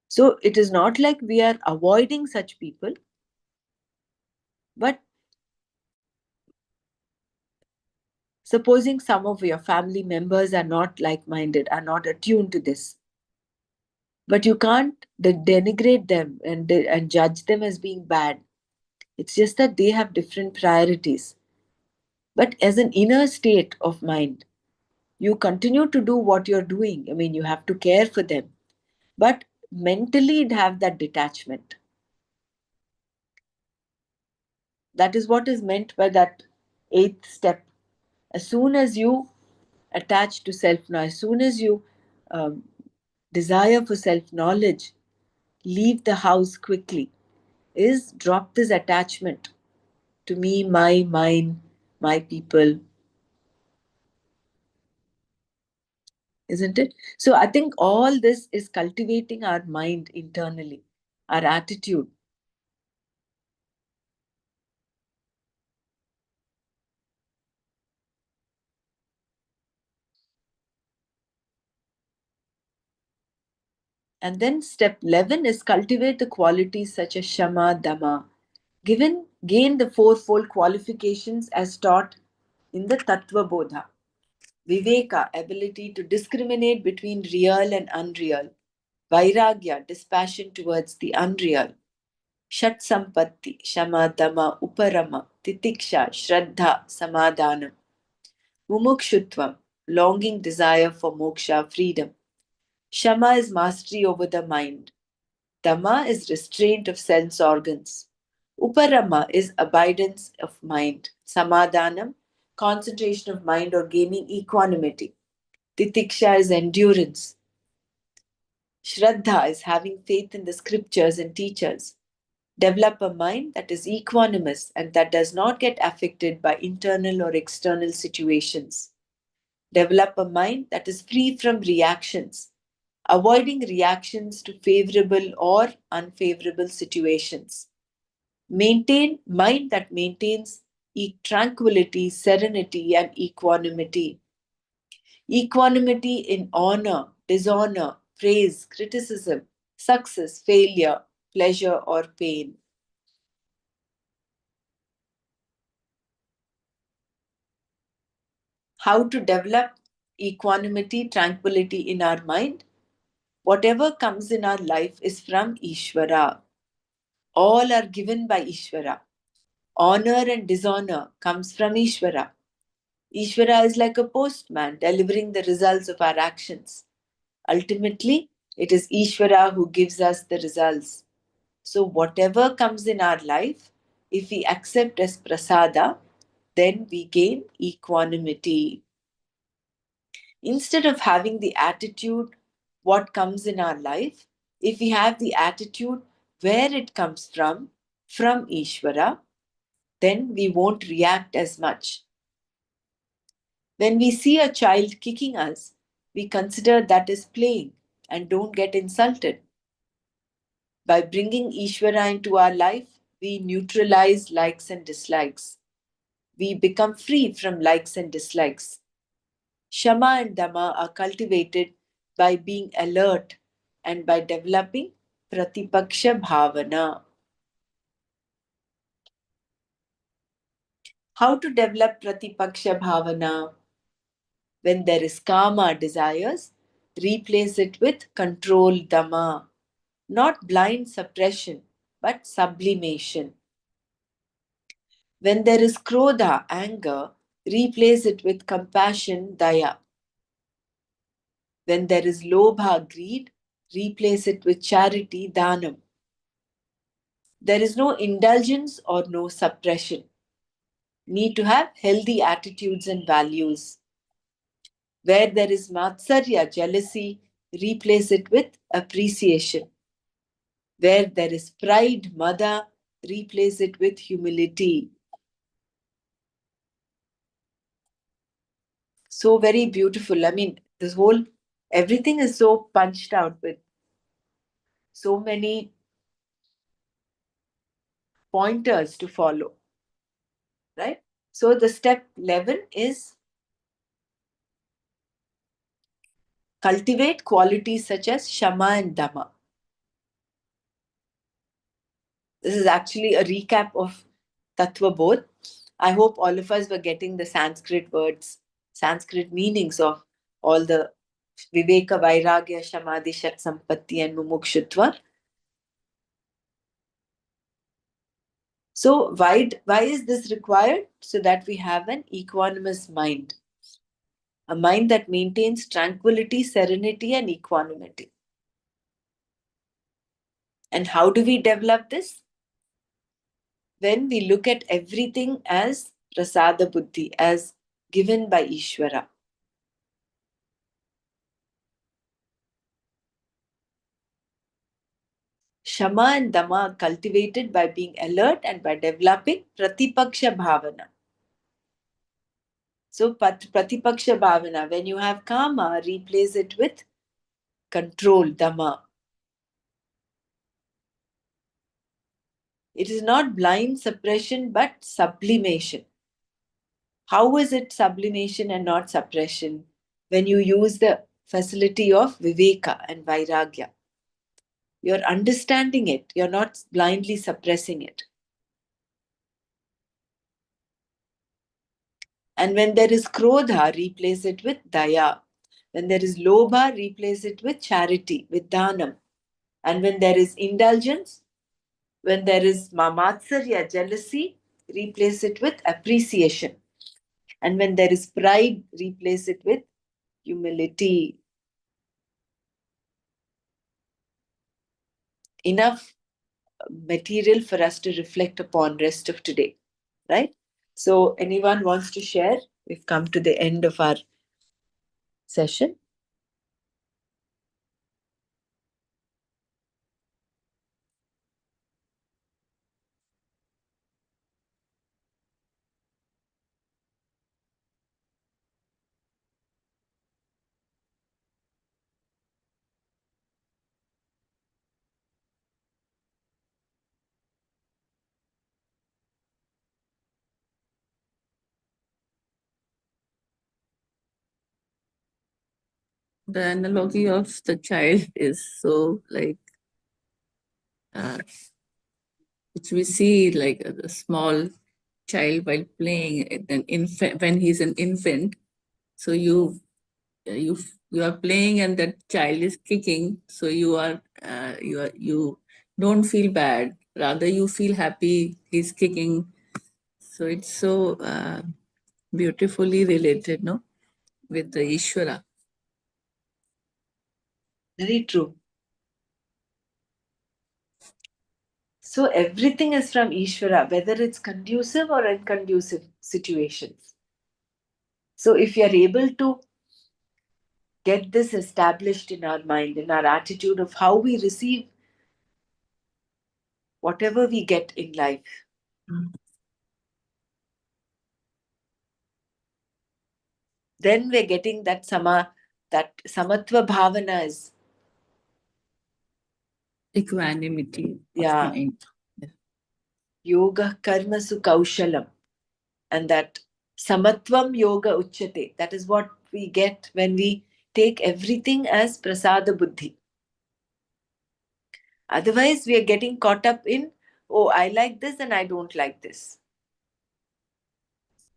So it is not like we are avoiding such people, but supposing some of your family members are not like minded, are not attuned to this, but you can't denigrate them and judge them as being bad. It's just that they have different priorities. But as an inner state of mind, you continue to do what you're doing. I mean, you have to care for them, but mentally have that detachment. That is what is meant by that 8th step. As soon as you attach to self knowledge, as soon as you um, desire for self knowledge, leave the house quickly. Is drop this attachment to me, my, mine, my people, isn't it? So I think all this is cultivating our mind internally, our attitude. And then step 11 is cultivate the qualities such as Shama, Dama. Gain the fourfold qualifications as taught in the Tattva Bodha. Viveka, ability to discriminate between real and unreal. Vairagya, dispassion towards the unreal. Shat Sampatti, Shama, Dama, Uparama, Titiksha, Shraddha, Samadhanam. Mumukshutvam, longing desire for moksha, freedom. Shama is mastery over the mind. Dama is restraint of sense organs. Uparama is abidance of mind. Samadhanam, concentration of mind or gaining equanimity. Titiksha is endurance. Shraddha is having faith in the scriptures and teachers. Develop a mind that is equanimous and that does not get affected by internal or external situations. Develop a mind that is free from reactions, avoiding reactions to favorable or unfavorable situations. Maintain mind that maintains tranquility, serenity, and equanimity. Equanimity in honor, dishonor, praise, criticism, success, failure, pleasure, or pain. How to develop equanimity, tranquility in our mind? Whatever comes in our life is from Ishvara. All are given by Ishvara. Honor and dishonor comes from Ishvara. Ishvara is like a postman delivering the results of our actions. Ultimately, it is Ishvara who gives us the results. So whatever comes in our life, if we accept as prasada, then we gain equanimity. Instead of having the attitude, what comes in our life, if we have the attitude where it comes from Ishvara, then we won't react as much. When we see a child kicking us, we consider that as playing and don't get insulted. By bringing Ishvara into our life, we neutralize likes and dislikes. We become free from likes and dislikes. Shama and Dhamma are cultivated by being alert and by developing Pratipaksha Bhavana. How to develop Pratipaksha Bhavana? When there is kama, desires, replace it with control Dhamma. Not blind suppression, but sublimation. When there is krodha, anger, replace it with compassion, daya. When there is lobha, greed, replace it with charity, dhanam. There is no indulgence or no suppression. Need to have healthy attitudes and values. Where there is matsarya, jealousy, replace it with appreciation. Where there is pride, mada, replace it with humility. So very beautiful. I mean, everything is so punched out with so many pointers to follow, right? So the step 11 is cultivate qualities such as Shama and Dhamma. This is actually a recap of Tattva Bodh. I hope all of us were getting the Sanskrit words, Sanskrit meanings of all the Viveka, Vairagya, Shamadhi, Shat Sampatti, and Mumukshutva. So why is this required? So that we have an equanimous mind. A mind that maintains tranquility, serenity, and equanimity. And how do we develop this? When we look at everything as prasada buddhi, as given by Ishvara. Shama and Dhamma are cultivated by being alert and by developing Pratipaksha Bhavana. So Pratipaksha Bhavana, when you have Kama, replace it with control, Dhamma. It is not blind suppression but sublimation. How is it sublimation and not suppression? When you use the facility of Viveka and Vairagya. You're understanding it. You're not blindly suppressing it. And when there is krodha, replace it with daya. When there is lobha, replace it with charity, with dhanam. And when there is indulgence, when there is mamatsarya, jealousy, replace it with appreciation. And when there is pride, replace it with humility. Enough material for us to reflect upon rest of today, right? So anyone wants to share? We've come to the end of our session. The analogy of the child is so like, which we see like a small child while playing, an infant when he's an infant. So you are playing and that child is kicking. So you don't feel bad. Rather, you feel happy. He's kicking. So it's so beautifully related, no, with the Ishvara. Very true. So everything is from Ishvara, whether it's conducive or unconducive situations. So if you're able to get this established in our mind, in our attitude of how we receive whatever we get in life, then we're getting that samatva bhavana is Equanimity of mind. yoga karma su kaushalam, and that samatvam yoga uchyate. That is what we get when we take everything as prasada buddhi. Otherwise, we are getting caught up in, oh, I like this and I don't like this.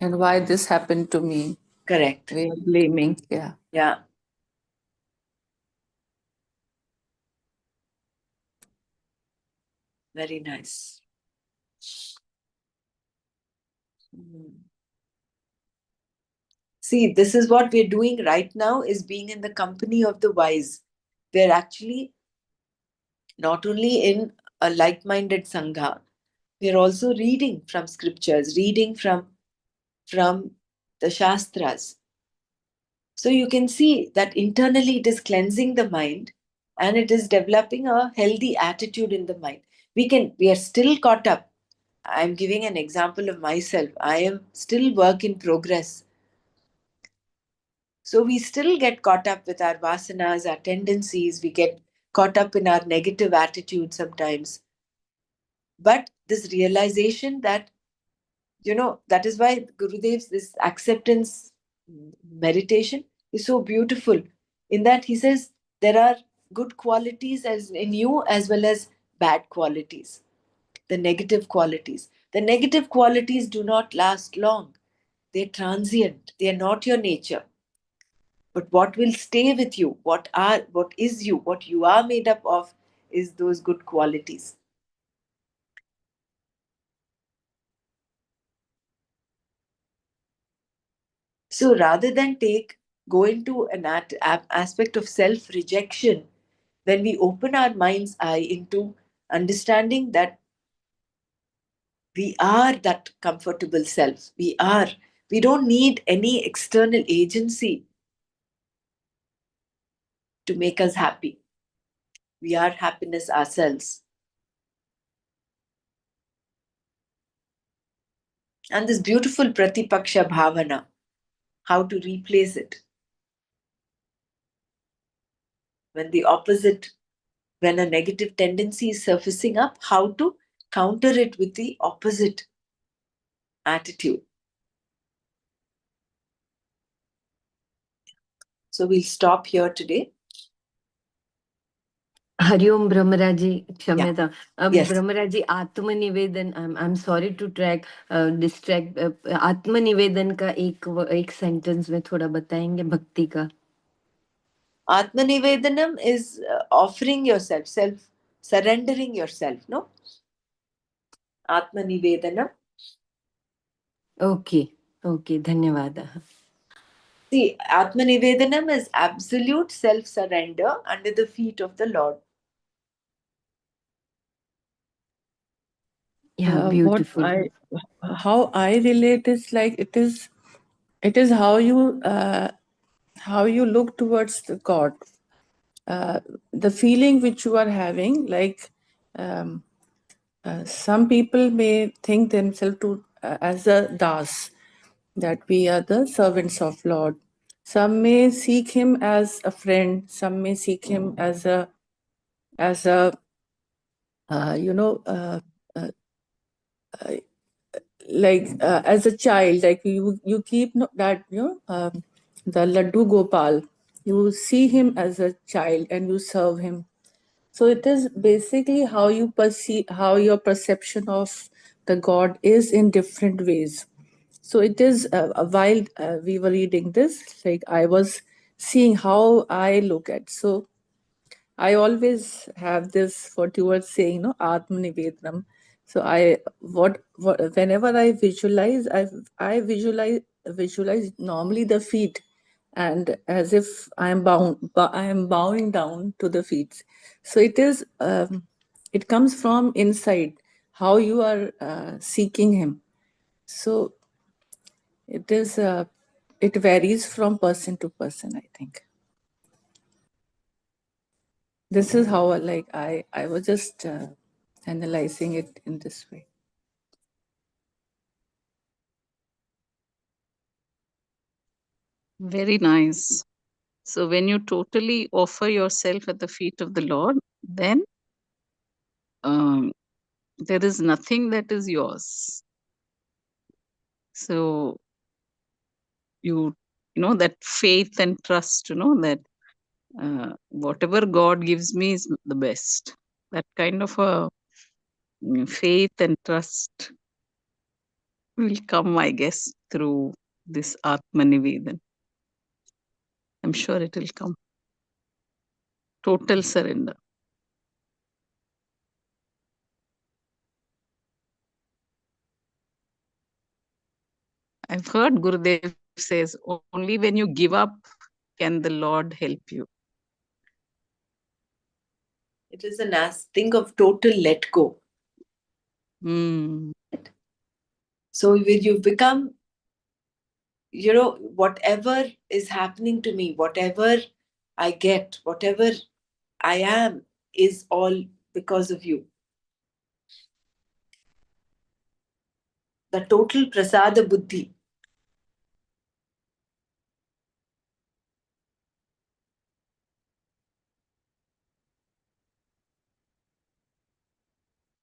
And why this happened to me? Correct. We are blaming. Yeah. Yeah. Very nice. See, this is what we're doing right now, is being in the company of the wise. We're actually not only in a like-minded sangha, we're also reading from scriptures, reading from the shastras. So you can see that internally it is cleansing the mind and it is developing a healthy attitude in the mind. We are still caught up. I'm giving an example of myself. I am still work in progress. So we still get caught up with our vasanas, our tendencies. We get caught up in our negative attitude sometimes. But this realization that, that is why Gurudev's this acceptance meditation is so beautiful, in that he says there are good qualities as in you as well as bad qualities, the negative qualities. The negative qualities do not last long. They're transient. They are not your nature. But what will stay with you, what is you, what you are made up of, is those good qualities. So rather than go into an aspect of self rejection, when we open our mind's eye into understanding that we are that comfortable self, we don't need any external agency to make us happy. We are happiness ourselves. And this beautiful pratipaksha bhavana, how to replace it. When the opposite, when a negative tendency is surfacing up, how to counter it with the opposite attitude. So we'll stop here today. Hariom Brahmaraji, Kshamyata. Yes. Brahmaraji, Atmanivedan, I'm sorry to distract. Atmanivedan का एक sentence में थोड़ा बताएंगे भक्ति का. Atmanivedanam is offering yourself, surrendering yourself, no? Atmanivedanam. Okay, धन्यवाद. See, Atmanivedanam is absolute self-surrender under the feet of the Lord. Yeah, beautiful. How I relate is like it is how you how you look towards the God. The feeling which you are having, like some people may think themselves as a das, that we are the servants of Lord. Some may seek him as a friend. Some may seek him as a as a child. Like you keep that the Laddu Gopal. You see him as a child and you serve him. So it is basically how you perceive, how your perception of the God is in different ways. So it is while we were reading this, like I was seeing how I look at. So I always have this, what you were saying, no, Atmanivedanam. So whenever I visualize, I visualize normally the feet, and as if I am bowing down to the feet. So it is, it comes from inside, how you are seeking him. So it is, it varies from person to person, I think. This is how I was just analyzing it in this way. Very nice. So when you totally offer yourself at the feet of the Lord, then there is nothing that is yours. So you know that faith and trust, that whatever God gives me is the best. That kind of a faith and trust will come, I guess, through this Atmanivedan. I'm sure it will come. Total surrender. I've heard Gurudev says, only when you give up can the Lord help you. It is a thing of total let go. So when you become, whatever is happening to me, whatever I get, whatever I am, is all because of you. The total prasada buddhi.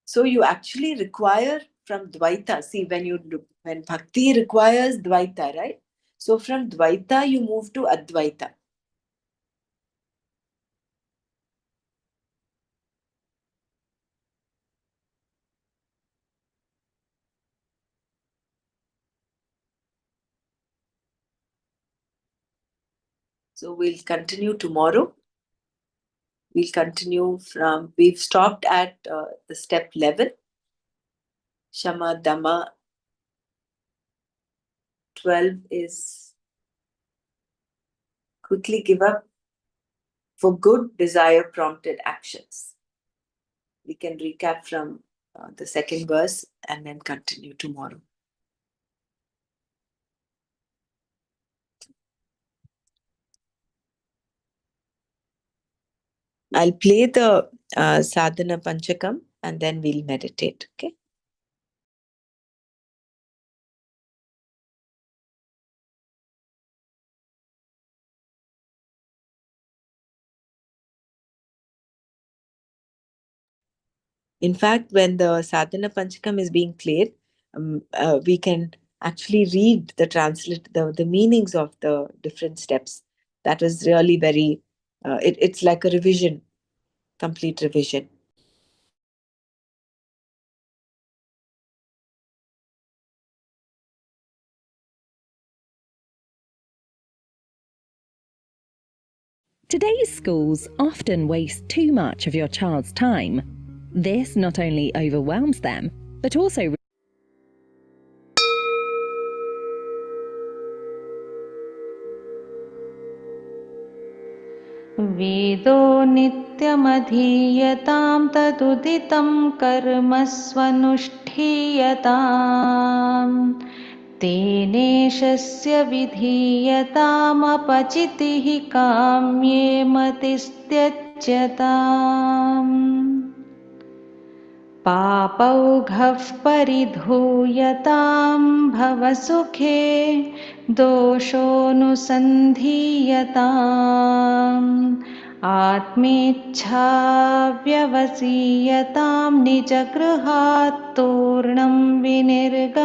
So you actually require from Dvaita. See, when Bhakti requires Dvaita, right? So from Dvaita you move to Advaita. So we'll continue tomorrow. We'll continue we've stopped at the step 11. Shama, Dhamma. 12 is quickly give up for good desire prompted actions. We can recap from the second verse and then continue tomorrow. I'll play the Sadhana panchakam and then we'll meditate. Okay. In fact, when the Sadhana panchakam is being played, we can actually read the meanings of the different steps. That was really very, it's like a revision, complete revision. Today's schools often waste too much of your child's time. This not only overwhelms them, but also वेदो नित्यमधीयतां तदुदितं कर्म स्वनुष्ठीयताम् तेनेशस्य विधीयतामपचितिः काम्ये मतिस्त्यज्यताम् पापौघः परिधूयतां भवसुखे दोषोऽनुसन्धीयताम् आत्मेच्छाव्यवसीयतां निजगृहात् तूर्णं विनिर्गम्यताम्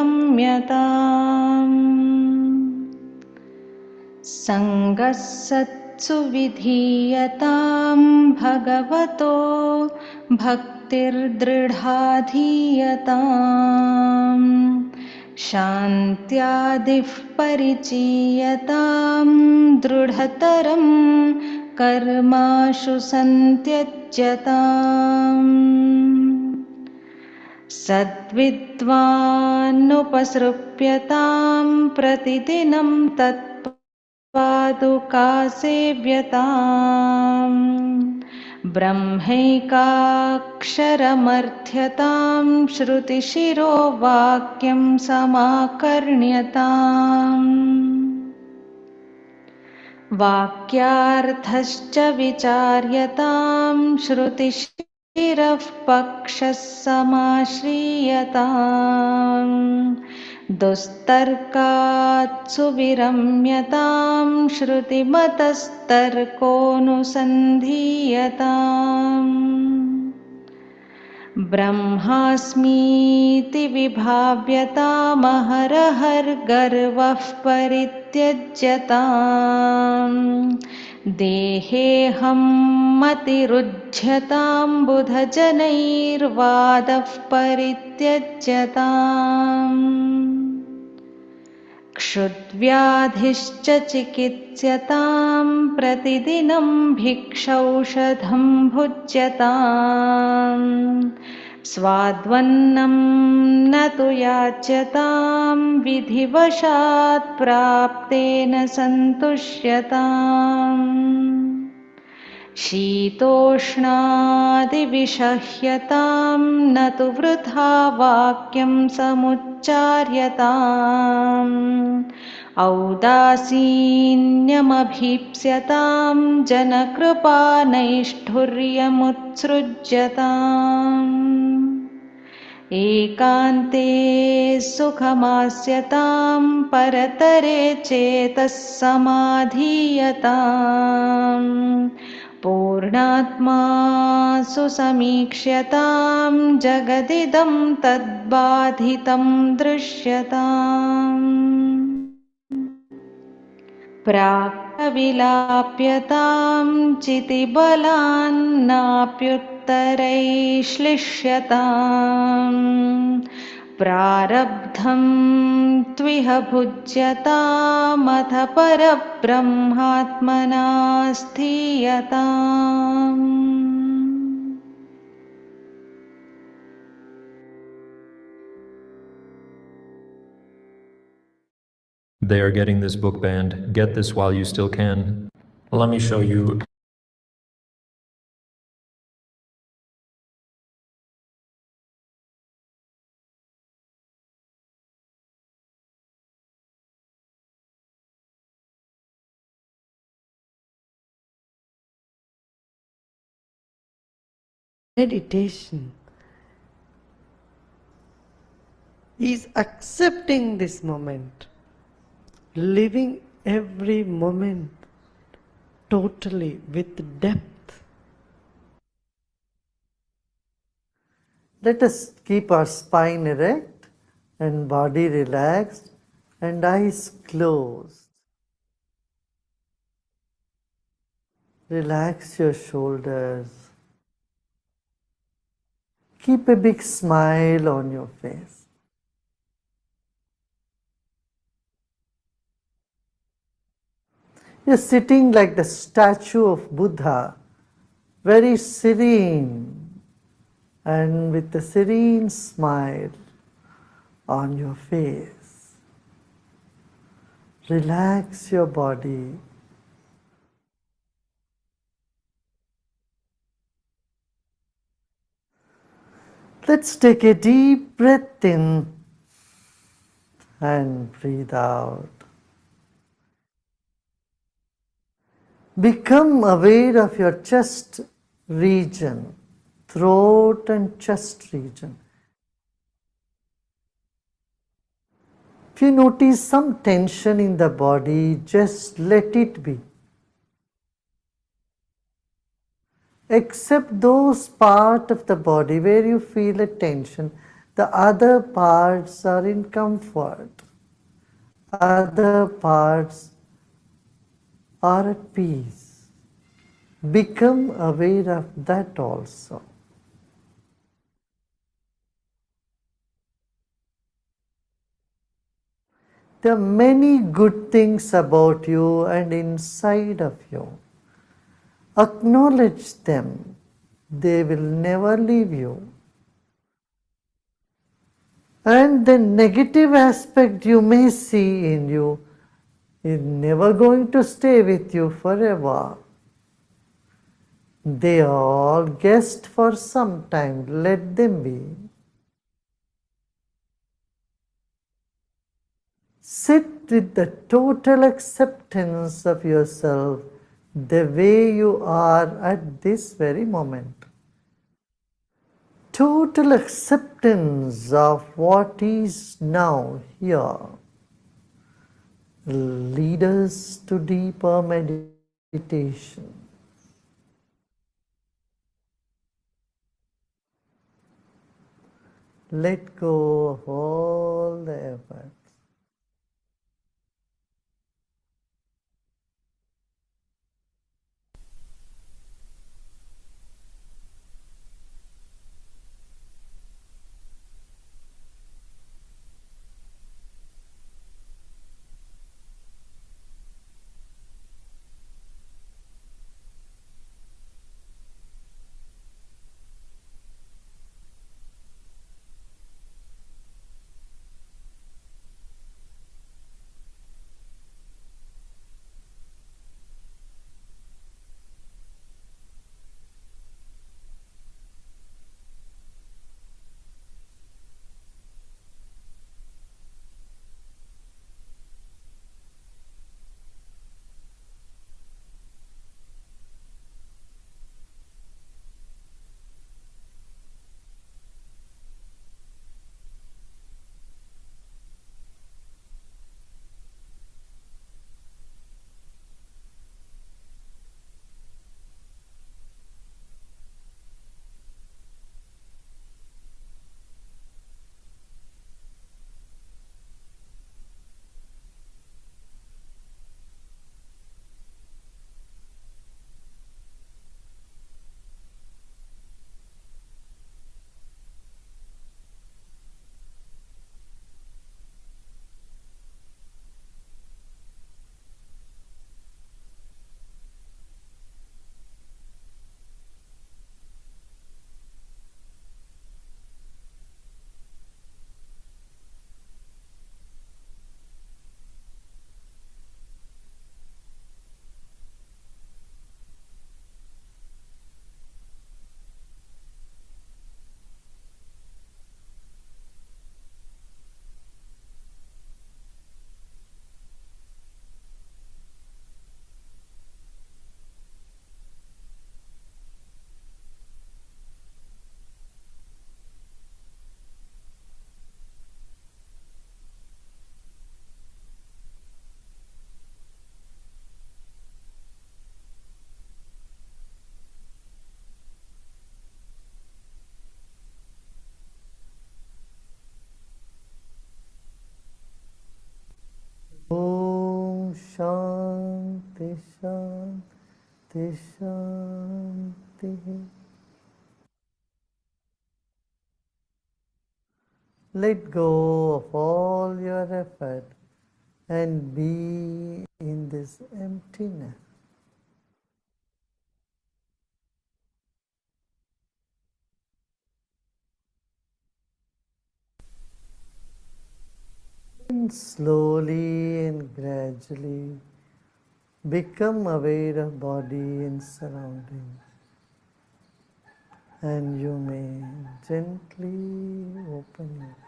सङ्गस्सत्सु विधीयतां भगवतो भक्तिर्दृढाधीयताम् शान्त्यादिः परिचीयतां दृढतरं कर्माशु सन्त्यज्यताम् सद्विद्वान्नुपसृप्यतां प्रतिदिनं तत्पादुकासेव्यताम् ब्रह्मैकाक्षरमर्थ्यतां श्रुतिशिरो वाक्यं समाकर्ण्यताम् वाक्यार्थश्च विचार्यतां श्रुतिशिरः पक्षः समाश्रीयताम् दुस्तर्कात् सुविरम्यतां श्रुतिमतस्तर्कोऽनुसन्धीयताम् ब्रह्मास्मीति विभाव्यतामहरहर्गर्वः परित्यज्यताम् देहेऽहं मतिरुज्यतां बुधजनैर्वादः परित्यज्यताम् क्षुद्व्याधिश्च चिकित्स्यतां प्रतिदिनं भिक्षौषधं भुज्यताम् स्वाद्वन्नं न तु याच्यतां विधिवशात् प्राप्तेन सन्तुष्यताम् शीतोष्णादिविषह्यतां न तु वृथा वाक्यं समुच्चार्यताम् औदासीन्यमभीप्स्यतां जनकृपानैष्ठुर्यमुत्सृज्यताम् एकान्ते सुखमास्यतां परतरे चेतः समाधीयताम् पूर्णात्मा सुसमीक्ष्यतां जगदिदं तद्बाधितं दृश्यताम् प्राक्विलाप्यतां चितिबलान्नाप्युत्तरैश्लिष्यताम् प्रारब्धं त्विह भुज्यतामथ परब्रह्मात्मना स्थीयताम् They are getting this book banned. Get this while you still can. Let me show you. Meditation is accepting this moment, living every moment totally with depth. Let us keep our spine erect and body relaxed and eyes closed. Relax your shoulders. Keep a big smile on your face. You're sitting like the statue of Buddha, very serene and with a serene smile on your face. Relax your body. Let's take a deep breath in and breathe out. Become aware of your chest region, throat and chest region. If you notice some tension in the body, just let it be. Except those parts of the body where you feel a tension, the other parts are in comfort. Other parts are at peace. Become aware of that also. There are many good things about you and inside of you. Acknowledge them. They will never leave you. And the negative aspect you may see in you is never going to stay with you forever. They are all guests for some time. Let them be. Sit with the total acceptance of yourself the way you are at this very moment. Total acceptance of what is now here. Lead us to deeper meditation. Let go of all the efforts. Om Shanti Shanti Shanti. Let go of all your effort and be in this emptiness. And slowly and gradually become aware of body and surroundings. And you may gently open your eyes.